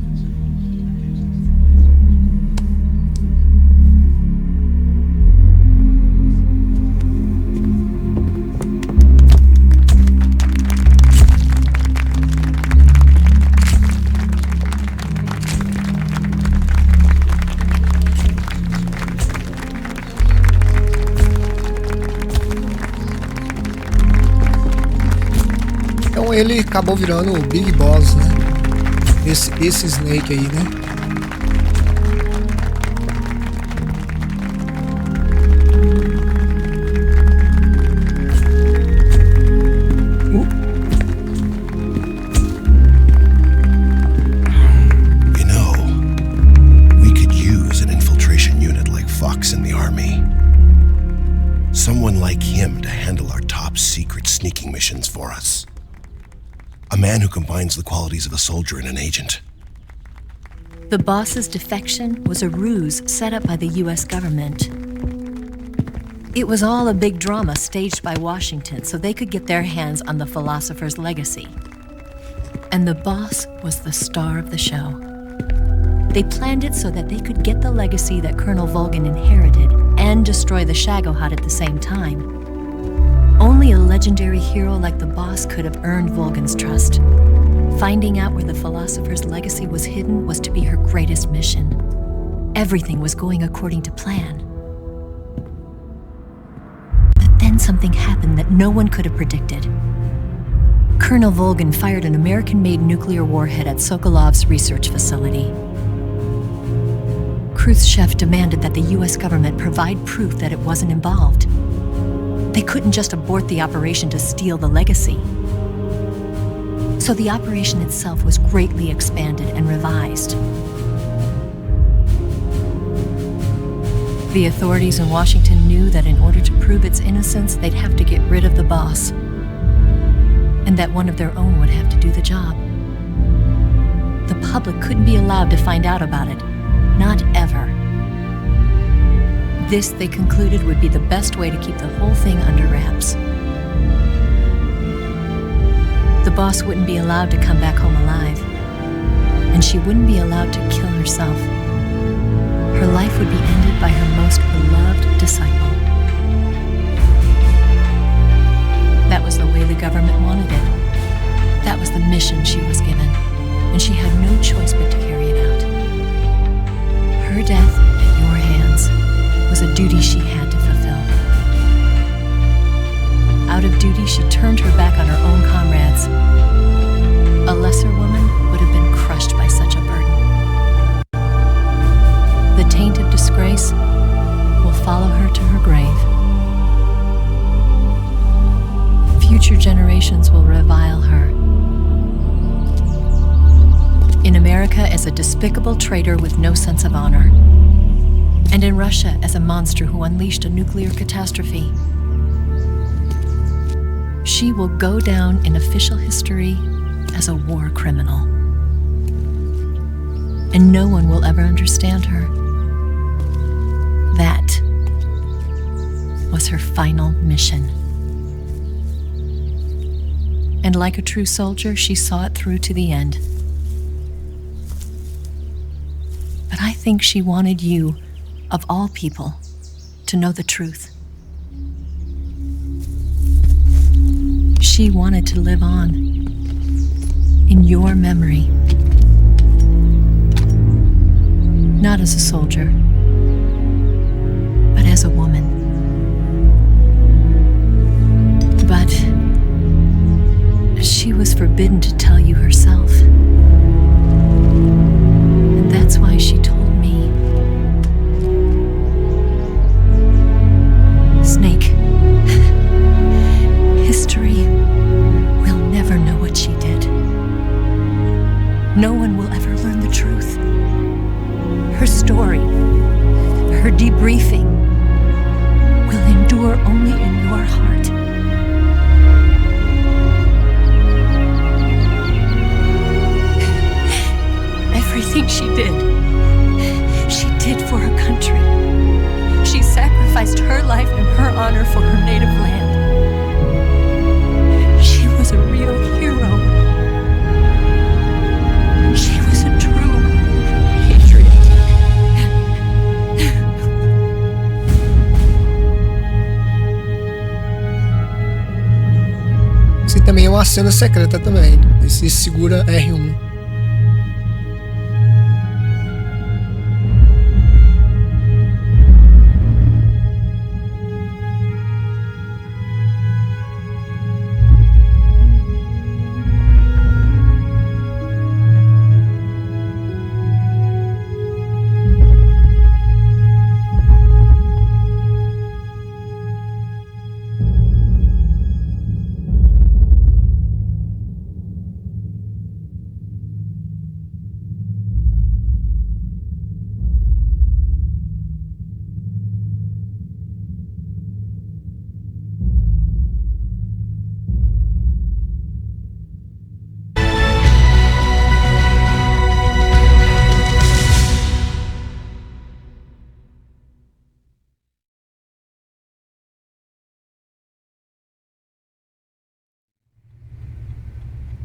Então ele acabou virando o Big Boss, né? Esse Snake aí, né? You know, we could use an infiltration unit like Fox in the army. Someone like him to handle our top secret sneaking missions for us. A man who combines the qualities of a soldier and an agent. The boss's defection was a ruse set up by the US government. It was all a big drama staged by Washington so they could get their hands on the philosopher's legacy. And the boss was the star of the show. They planned it so that they could get the legacy that Colonel Volgin inherited and destroy the Shagohod at the same time. Only a legendary hero like the boss could have earned Volgin's trust. Finding out where the philosopher's legacy was hidden was to be her greatest mission. Everything was going according to plan. But then something happened that no one could have predicted. Colonel Volgin fired an American-made nuclear warhead at Sokolov's research facility. Khrushchev demanded that the US government provide proof that it wasn't involved. They couldn't just abort the operation to steal the legacy. So the operation itself was greatly expanded and revised. The authorities in Washington knew that in order to prove its innocence, they'd have to get rid of the boss. And that one of their own would have to do the job. The public couldn't be allowed to find out about it. Not ever. This, they concluded, would be the best way to keep the whole thing under wraps. The boss wouldn't be allowed to come back home alive, and she wouldn't be allowed to kill herself. Her life would be ended by her most beloved disciple. That was the way the government wanted it. That was the mission she was given, and she had no choice but to carry it out. Her death at your hands was a duty she had to fulfill. Out of duty, she turned her back on her revile her. In America as a despicable traitor with no sense of honor. And in Russia as a monster who unleashed a nuclear catastrophe. She will go down in official history as a war criminal. And no one will ever understand her. That was her final mission. And like a true soldier, she saw it through to the end. But I think she wanted you, of all people, to know the truth. She wanted to live on in your memory. Not as a soldier, but as a woman. But she was forbidden to tell you herself. And that's why she told me. Snake, history will never know what she did. No one will ever learn the truth. Her story, her debriefing, will endure only in your heart. Everything she did for her country. She sacrificed her life and her honor for her native land. She was a real hero. She was a true patriot. Esse também é uma cena secreta também. Esse segura R1.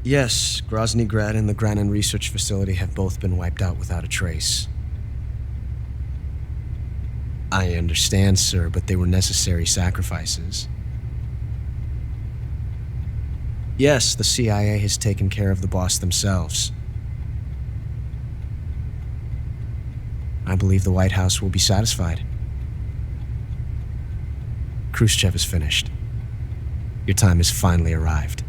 Yes, Grozny Grad and the Granin Research Facility have both been wiped out without a trace. I understand, sir, but they were necessary sacrifices. Yes, the CIA has taken care of the boss themselves. I believe the White House will be satisfied. Khrushchev is finished. Your time has finally arrived.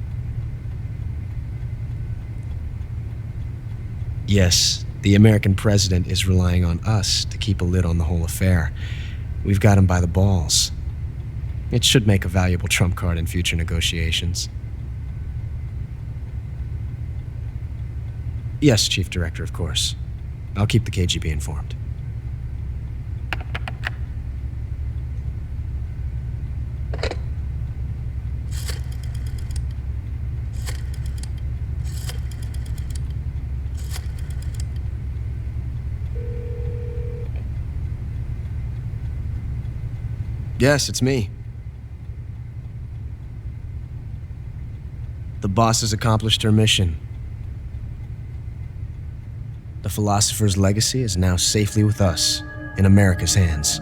Yes, the American president is relying on us to keep a lid on the whole affair. We've got him by the balls. It should make a valuable trump card in future negotiations. Yes, Chief Director, of course. I'll keep the KGB informed. Yes, it's me. The boss has accomplished her mission. The philosopher's legacy is now safely with us, in America's hands.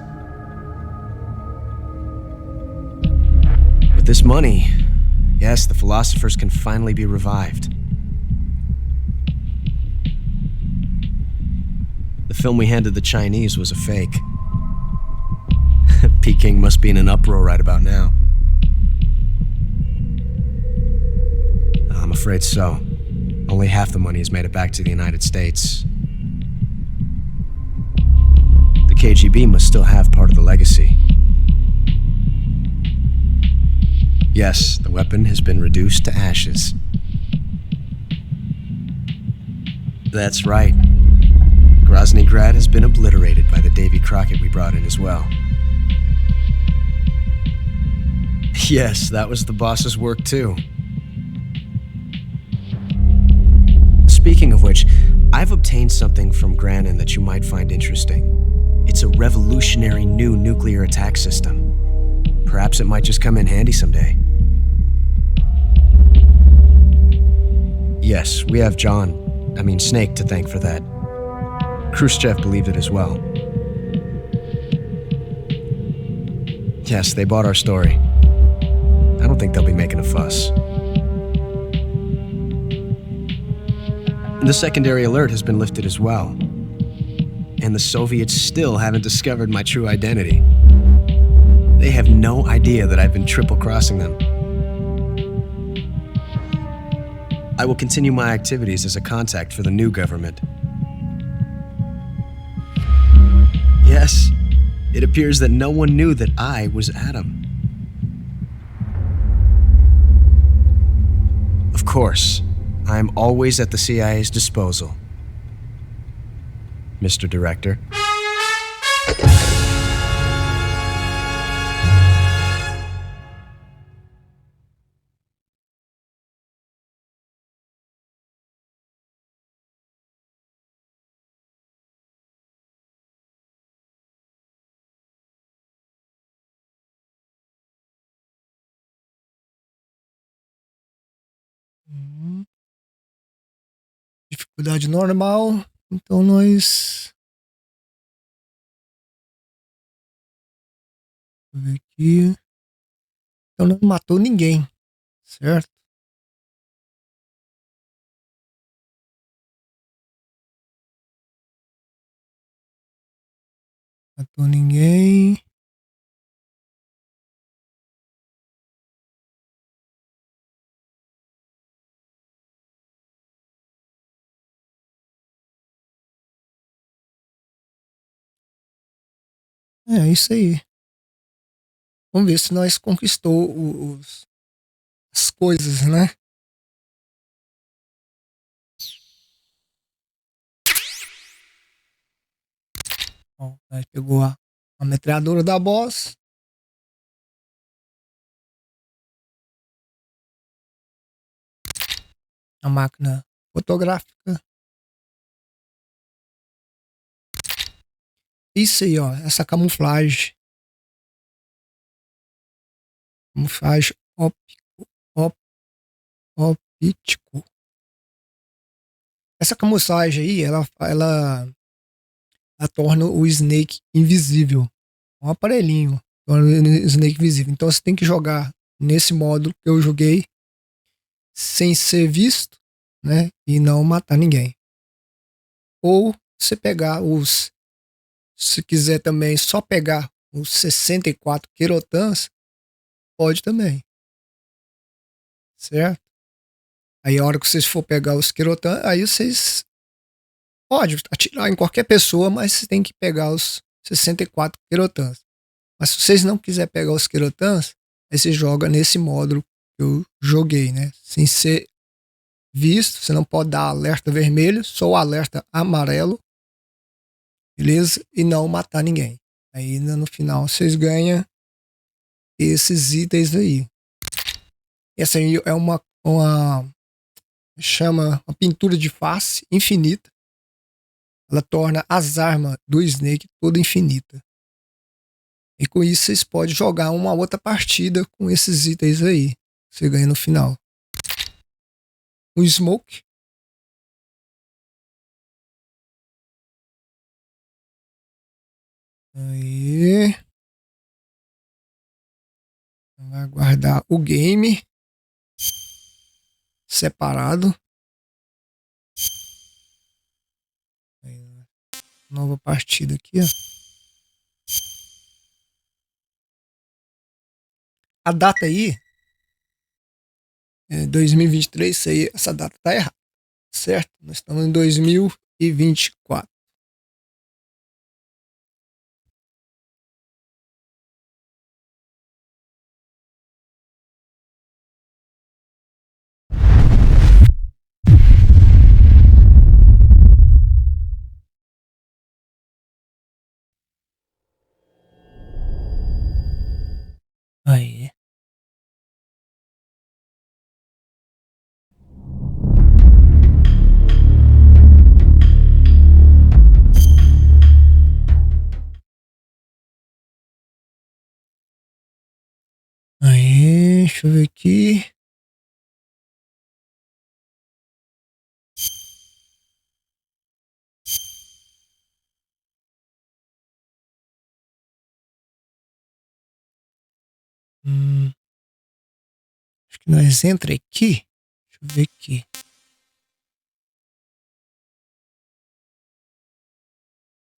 With this money, yes, the philosophers can finally be revived. The film we handed the Chinese was a fake. Peking must be in an uproar right about now. I'm afraid so. Only half the money has made it back to the United States. The KGB must still have part of the legacy. Yes, the weapon has been reduced to ashes. That's right. Groznygrad has been obliterated by the Davy Crockett we brought in as well. Yes, that was the boss's work too. Speaking of which, I've obtained something from Granin that you might find interesting. It's a revolutionary new nuclear attack system. Perhaps it might just come in handy someday. Yes, we have Snake to thank for that. Khrushchev believed it as well. Yes, they bought our story. I don't think they'll be making a fuss. The secondary alert has been lifted as well. And the Soviets still haven't discovered my true identity. They have no idea that I've been triple-crossing them. I will continue my activities as a contact for the new government. Yes, it appears that no one knew that I was Adam. Of course, I am always at the CIA's disposal, Mr. Director. Dificuldade normal. Então nós... Deixa eu ver aqui. Então não matou ninguém. Certo? Matou ninguém. É isso aí. Vamos ver se nós conquistou as coisas, né? Ó, aí pegou a metralhadora da boss. A máquina fotográfica. Isso aí, ó. Essa camuflagem. Camuflagem óptico. Essa camuflagem aí, ela torna o Snake invisível. Um aparelhinho. Torna o Snake invisível. Então você tem que jogar nesse modo que eu joguei sem ser visto, né? E não matar ninguém. Ou você pegar se quiser também só pegar os 64 quirotans, pode também. Certo? Aí a hora que vocês for pegar os quirotans, aí vocês pode atirar em qualquer pessoa, mas você tem que pegar os 64 quirotans. Mas se vocês não quiserem pegar os quirotans, aí você joga nesse módulo que eu joguei, né? Sem ser visto, você não pode dar alerta vermelho, só o alerta amarelo. Beleza? E não matar ninguém. Aí no final vocês ganham esses itens aí. Essa aí é uma pintura de face infinita. Ela torna as armas do Snake toda infinita. E com isso vocês podem jogar uma outra partida com esses itens aí. Você ganha no final. O Smoke. Aí. Vai guardar o game separado. Aí, nova partida aqui, ó. A data aí é 2023, isso aí, essa data tá errada, certo? Nós estamos em 2024. Deixa eu ver aqui. Acho que nós entra aqui. Deixa eu ver aqui.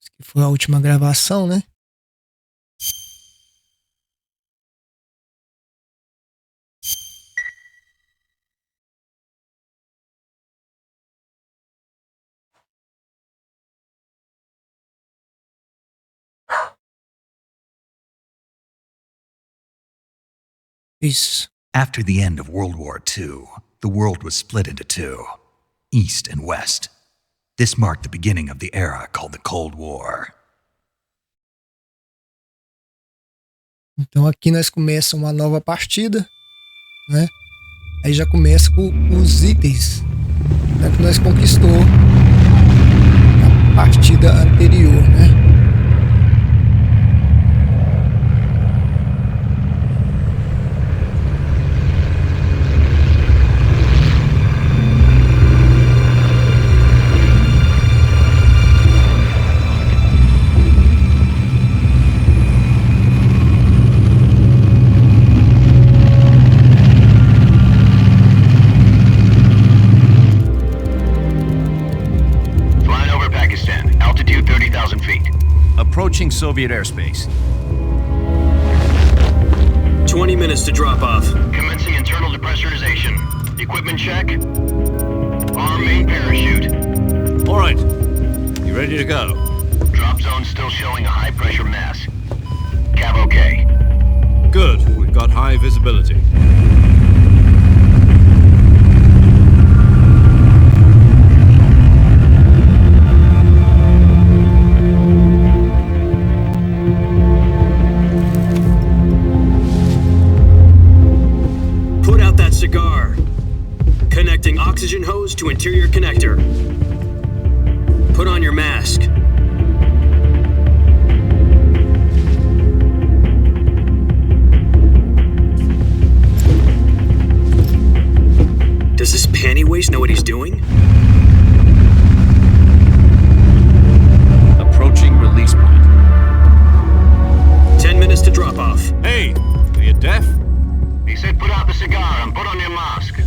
Isso aqui foi a última gravação, né? Isso. After the end of World War II, the world was split into two, East and West. This marked the beginning of the era called the Cold War. Então aqui nós começamos uma nova partida, né? Aí já começa com os itens, né, que nós conquistou na partida anterior, né? Approaching Soviet airspace. 20 minutes to drop off. Commencing internal depressurization. Equipment check. Arm main parachute. All right. You ready to go? Drop zone still showing a high pressure mass. Cav okay. Good. We've got high visibility. Cigar. Connecting oxygen hose to interior connector. Put on your mask. Does this panty waste know what he's doing? Approaching release point. 10 minutes to drop off. Hey, are you deaf? He said put out the cigar and put on your mask.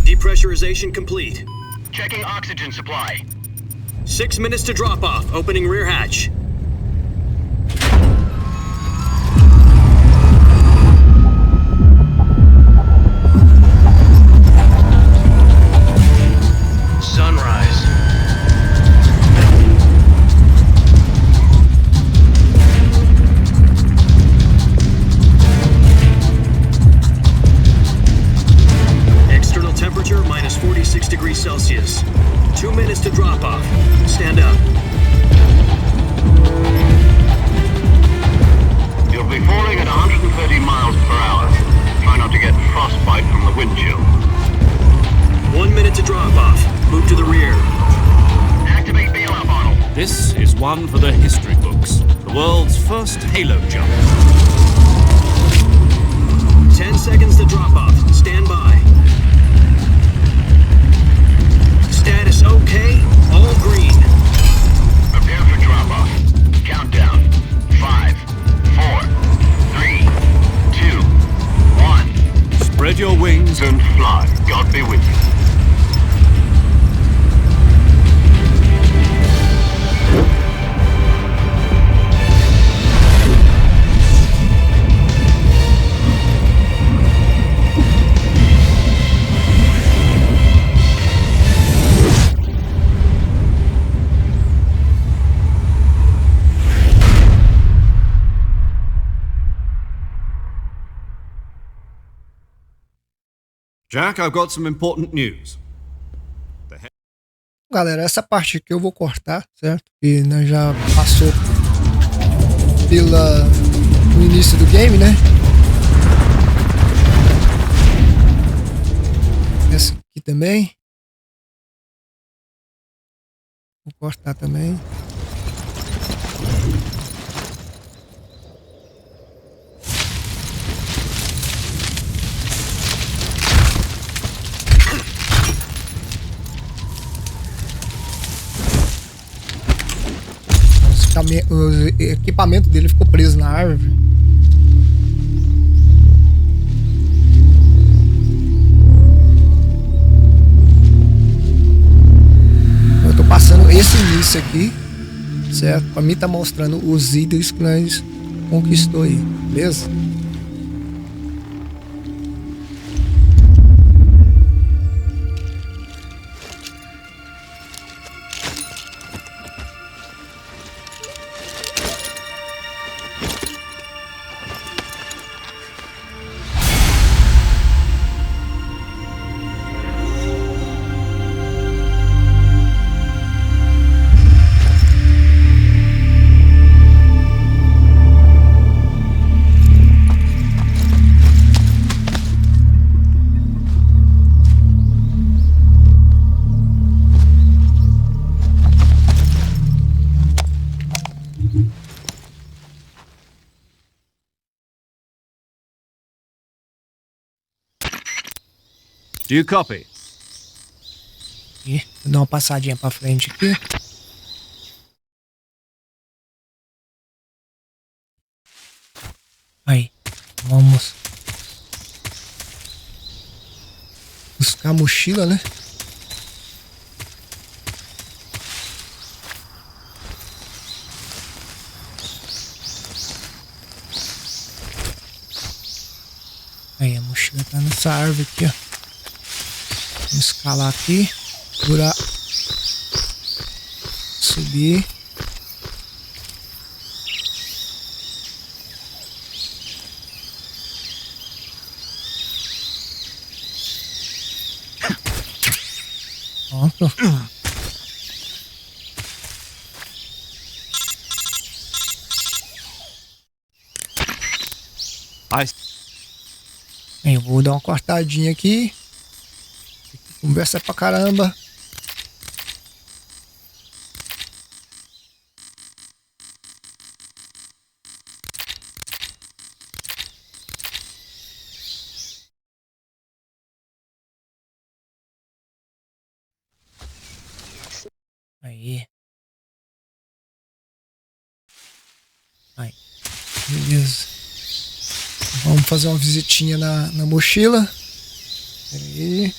Depressurization complete. Checking oxygen supply. 6 minutes to drop off. Opening rear hatch. Sunrise. External temperature minus 46 degrees Celsius. 2 minutes to drop off. Stand up. You'll be falling at 130 miles per hour. Try not to get frostbite from the wind chill. 1 minute to drop off. Move to the rear. Activate bailout bottle. This is one for the history books. The world's first halo jump. 10 seconds to drop off. Stand by. Status okay. All green. Prepare for drop off. Countdown. 5, 4, 3, 2, 1. Spread your wings and fly. God be with you. Jack, I've got some important news. Galera, essa parte aqui eu vou cortar, certo? E nós já passou no início do game, né? aqui também. Vou cortar também. O equipamento dele ficou preso na árvore. Eu tô passando esse início aqui, certo? Pra mim tá mostrando os itens que nós conquistou aí, beleza? Do you copy? Vou dar uma passadinha pra frente aqui. Aí, vamos buscar a mochila, né? Aí, a mochila tá nessa árvore aqui, ó. Vamos escalar aqui, segurar, subir. Pronto. Eu vou dar uma cortadinha aqui. Conversa pra caramba. Aí. Aí. Beleza. Vamos fazer uma visitinha na mochila. Aí.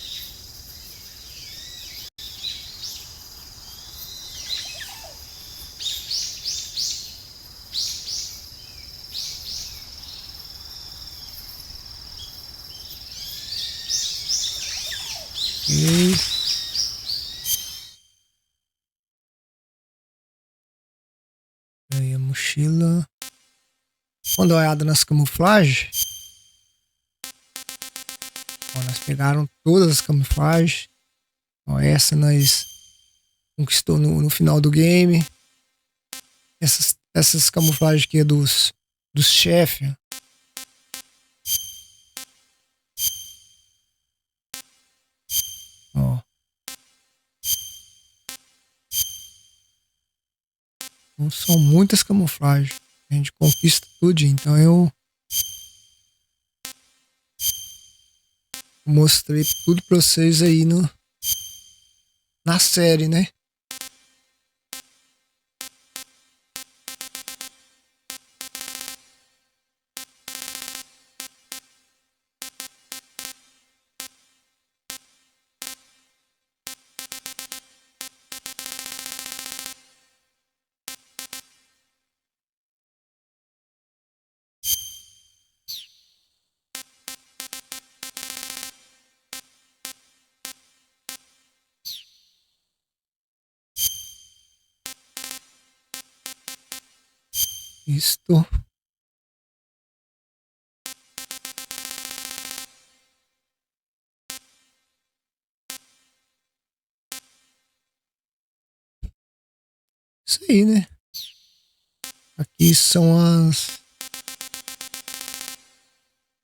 Aí a mochila. Vamos dar uma olhada nas camuflagens. Ó, nós pegaram todas as camuflagens. Ó, essa nós conquistou no final do game. Essas camuflagens aqui é dos chefes. Ó. Não são muitas camuflagens. A gente conquista tudo, então eu mostrei tudo pra vocês aí na série, né? Isto. Isso aí, né? Aqui são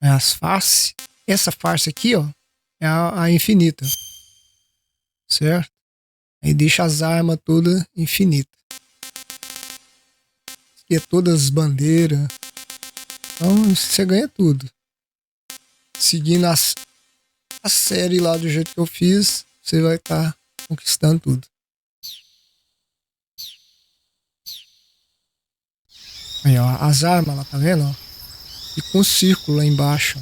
as faces. Essa face aqui, ó, é a infinita. certo? Aí deixa as armas todas infinitas. Aqui é todas as bandeiras. Então você ganha tudo. Seguindo a série lá do jeito que eu fiz, você vai estar conquistando tudo. Aí, ó, as armas lá, tá vendo? Ó? E com um círculo lá embaixo.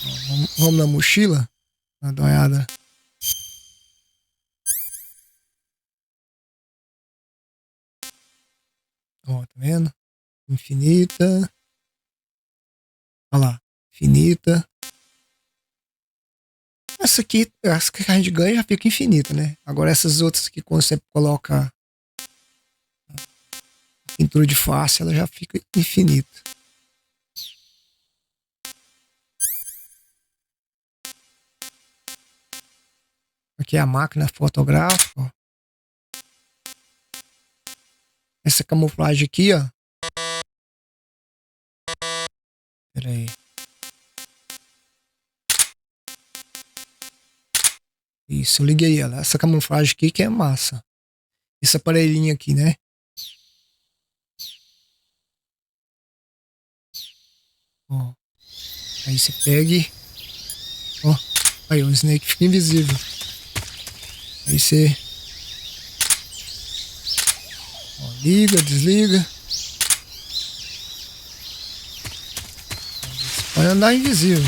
Ó, vamos na mochila? Dá uma olhada. Ó, tá vendo? Infinita. Olha lá. Infinita. Essa aqui, as que a gente ganha já fica infinita, né? Agora essas outras aqui, quando você coloca pintura de face, ela já fica infinita. Aqui é a máquina fotográfica, ó. Essa camuflagem aqui, ó. Pera aí. Isso, eu liguei ela. Essa camuflagem aqui que é massa. Esse aparelhinho aqui, né? Ó. Aí você pega e... Ó. Aí o Snake fica invisível. Aí você... Ó, liga, desliga. Você pode andar invisível.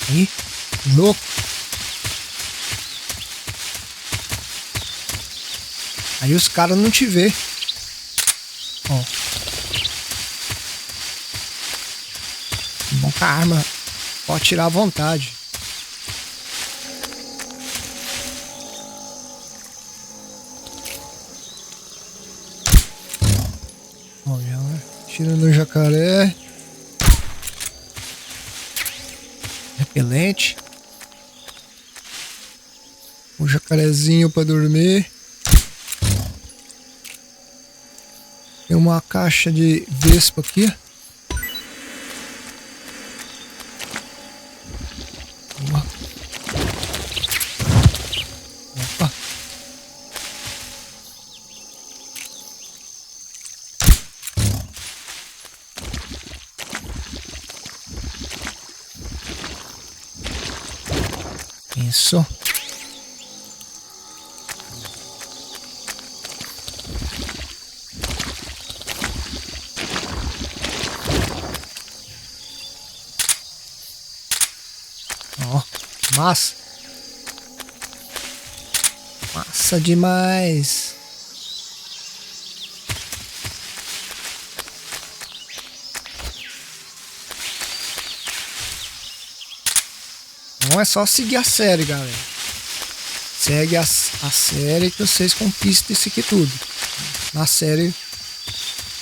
Aí, louco. Aí os caras não te vê. Ó. Bom que a arma pode tirar à vontade. Ó, já tirando o jacaré. Repelente. Um jacarezinho para dormir. Tem uma caixa de vespa aqui. Opa. Isso. Ó, massa. Massa demais. Não é só seguir a série, galera. Segue a série que vocês conquistam isso aqui tudo. Na série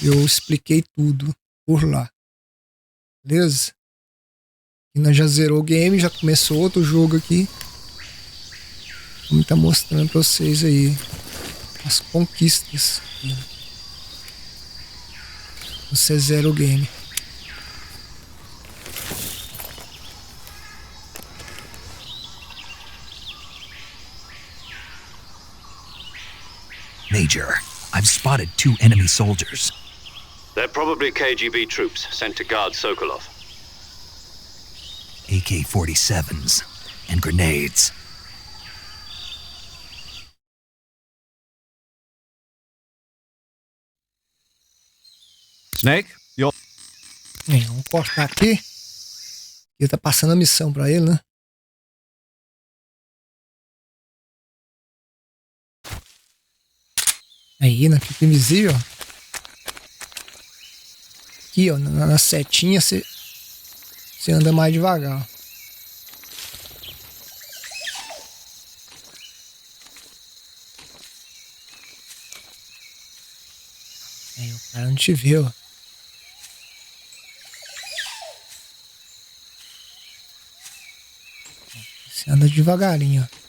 eu expliquei tudo por lá. Beleza? E nós já zerou o game, já começou outro jogo aqui. Vamos estar mostrando pra vocês aí as conquistas. Você zera o game. Major, I've spotted 2 enemy soldiers. They're probably KGB troops sent to guard Sokolov. AK-47s and grenades. Snake, you're... Vamos cortar aqui. Ele tá passando a missão pra ele, né? Aí, né? Fica invisível. Aqui, ó. Na setinha você anda mais devagar. Aí o cara não te vê, ó. Você anda devagarinho, ó.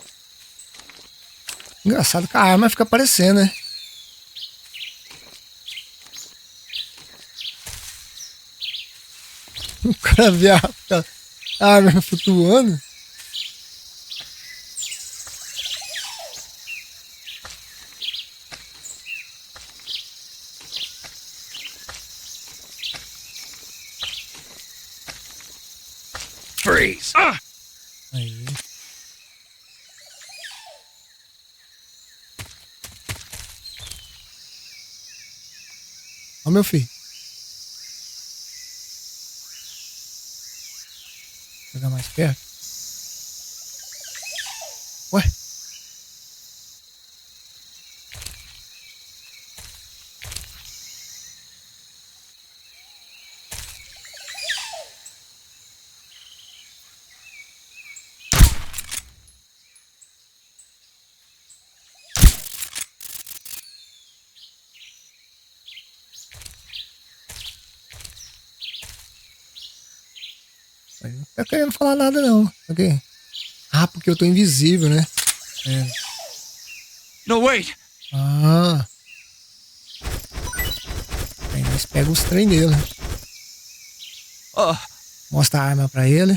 Engraçado que a arma fica aparecendo, né? O cara vê a arma flutuando. Freeze! Aí. Ó, meu filho. Vou pegar mais perto. Ué? Não tá querendo falar nada não. Okay. Ah, porque eu tô invisível, né? É. No, wait! Ah. Aí nós pegamos os trem dele. Mostra a arma pra ele.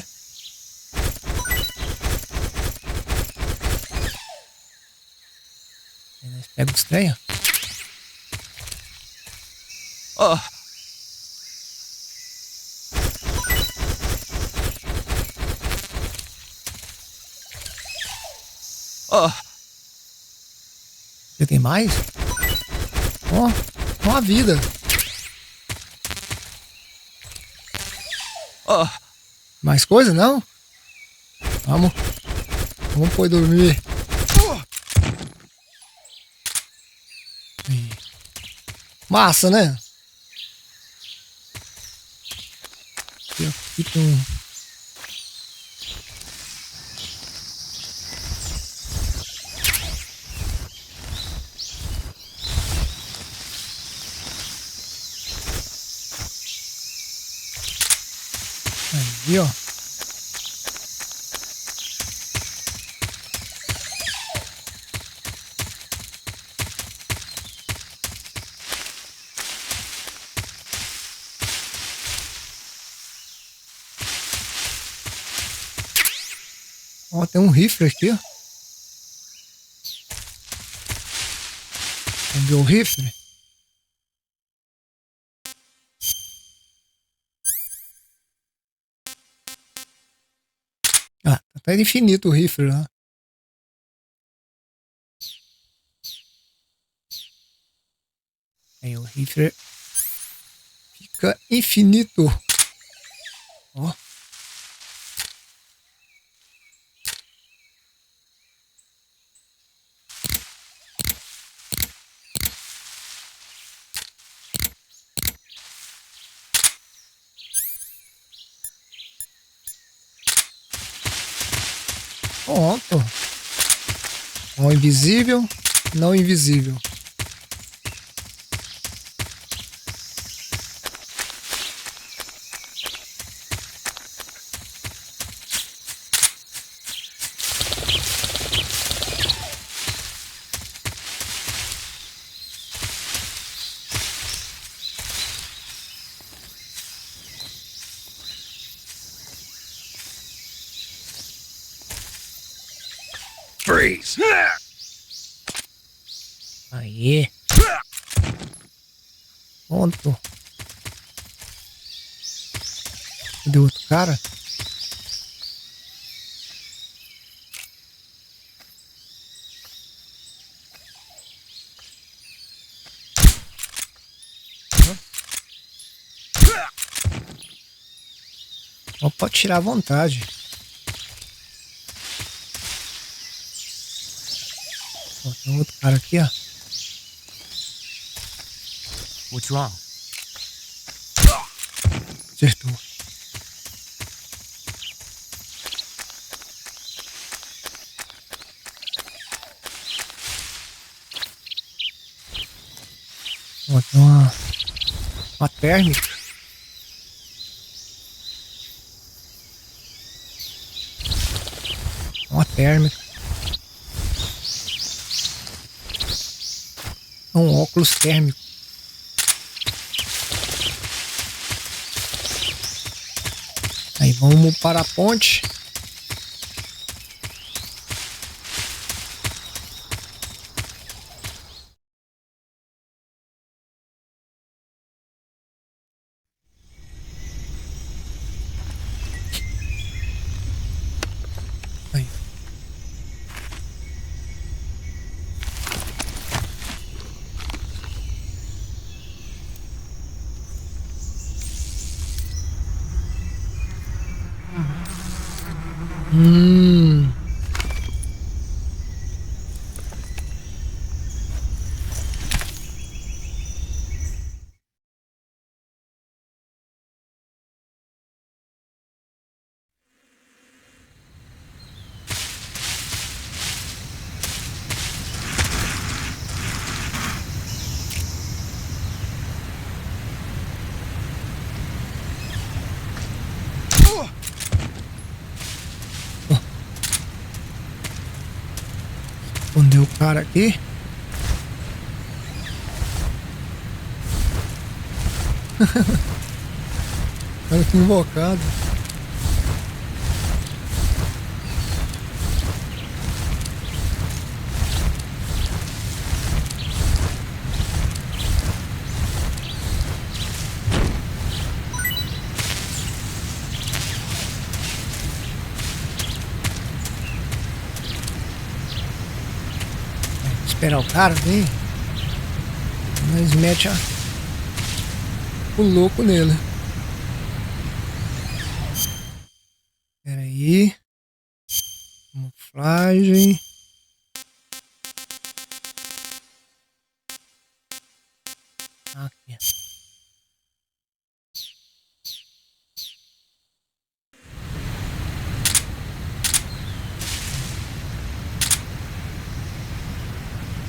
Aí nós pegamos os trem, ó. Você tem mais? Ó, uma vida. Mais coisa, não? Vamos pôr dormir. Aí. Massa, né? Aqui tem um... Aí, ó. Ó, tem um rifle aqui, ó. Vamos ver o rifle. Ah, tá infinito o rifle lá. Aí o rifle fica infinito. Ó. Pronto. Ó, invisível, não invisível. Freeze! Aí. Pronto. Cadê o outro cara? Ó, pode tirar à vontade. Ó, tem um outro cara aqui, ó. What's wrong? Acertou. Ó, tem uma térmica. Uma térmica. É um óculos térmico. Aí vamos para a ponte. Aí. Escondeu o cara aqui. Olha que invocado. Esperar o cara vir. Nós mete o louco nele. Espera aí. Camuflagem. Aqui.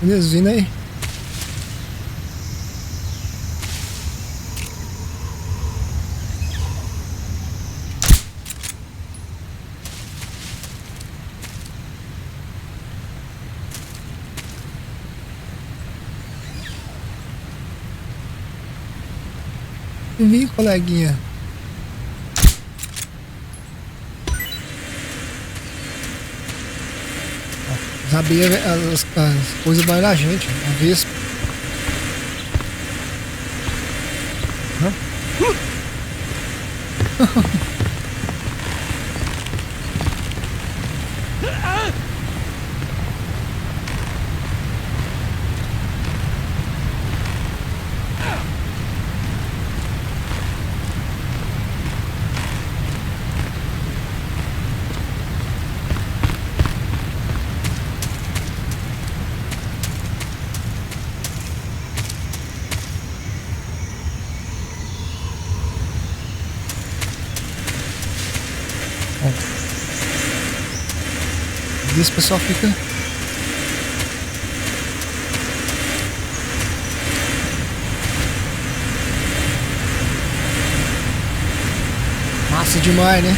Beleza, vindo aí. Vi, coleguinha. As abelhas, as coisas vai na gente, a vespa. Esse pessoal fica massa demais, né?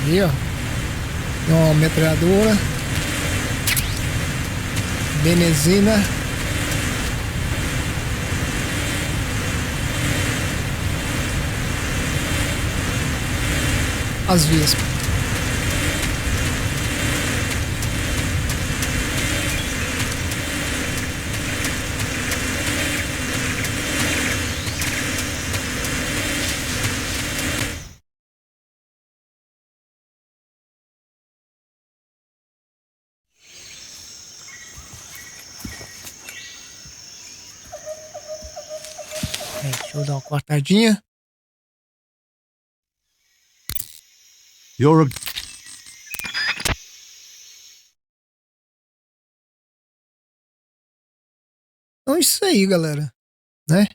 Aí, ó, tem uma metralhadora, benezina. As vespas. Deixa eu dar uma cortadinha. You're a... Então é isso aí, galera, né?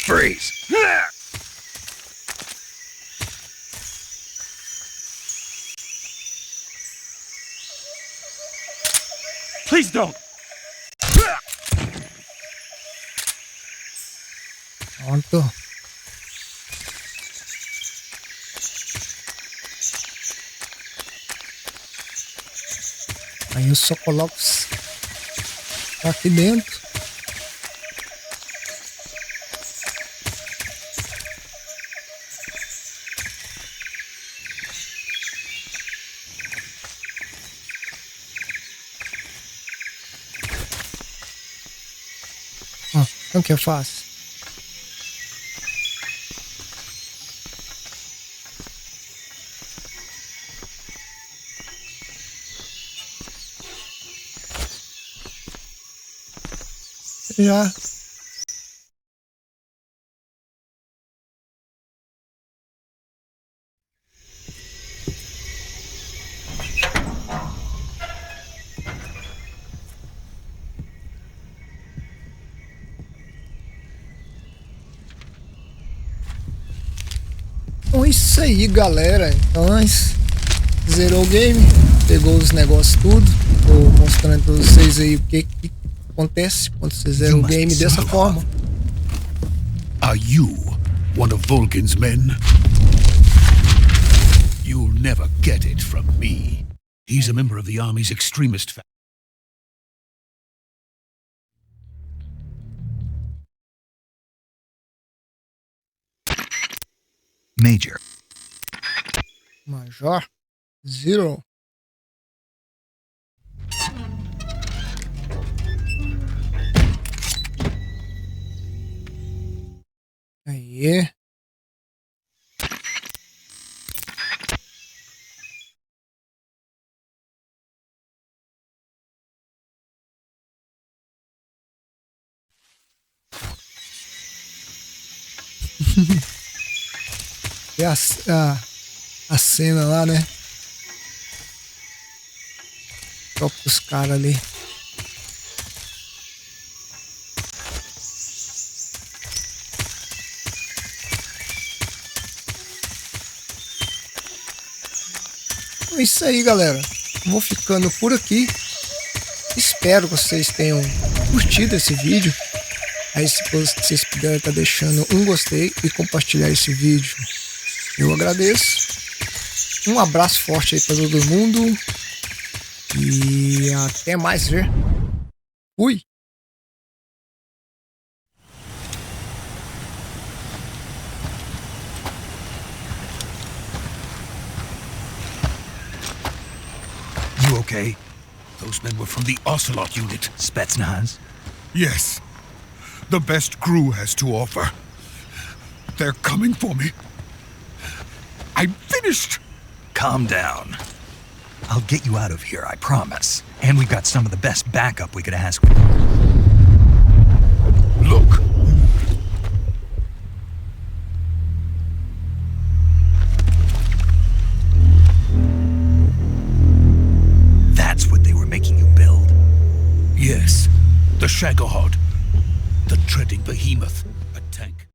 Freeze! Please don't. Pronto. Aí eu só coloco aqui dentro. Então o que eu faço? Já. Então é isso aí, galera. Então zerou o game, pegou os negócios tudo. Tô mostrando pra vocês aí o que acontece quando você zera o game dessa forma. Are you one of Volgin's men? You'll never get it from me. He's a member of the army's extremist faction. Major. Major Zero. Aí. E a cena lá, né? Só pros caras ali. É isso aí, galera. Vou ficando por aqui. Espero que vocês tenham curtido esse vídeo. Aí, se vocês puderem estar deixando um gostei e compartilhar esse vídeo, eu agradeço. Um abraço forte aí para todo mundo. E até mais ver. Fui. You okay? Those men were from the Ocelot unit. Spetsnaz? Yes. The best crew has to offer. They're coming for me. I'm finished. Calm down. I'll get you out of here, I promise. And we've got some of the best backup we could ask for. Look. That's what they were making you build? Yes. The Shagahod. The treading behemoth. A tank.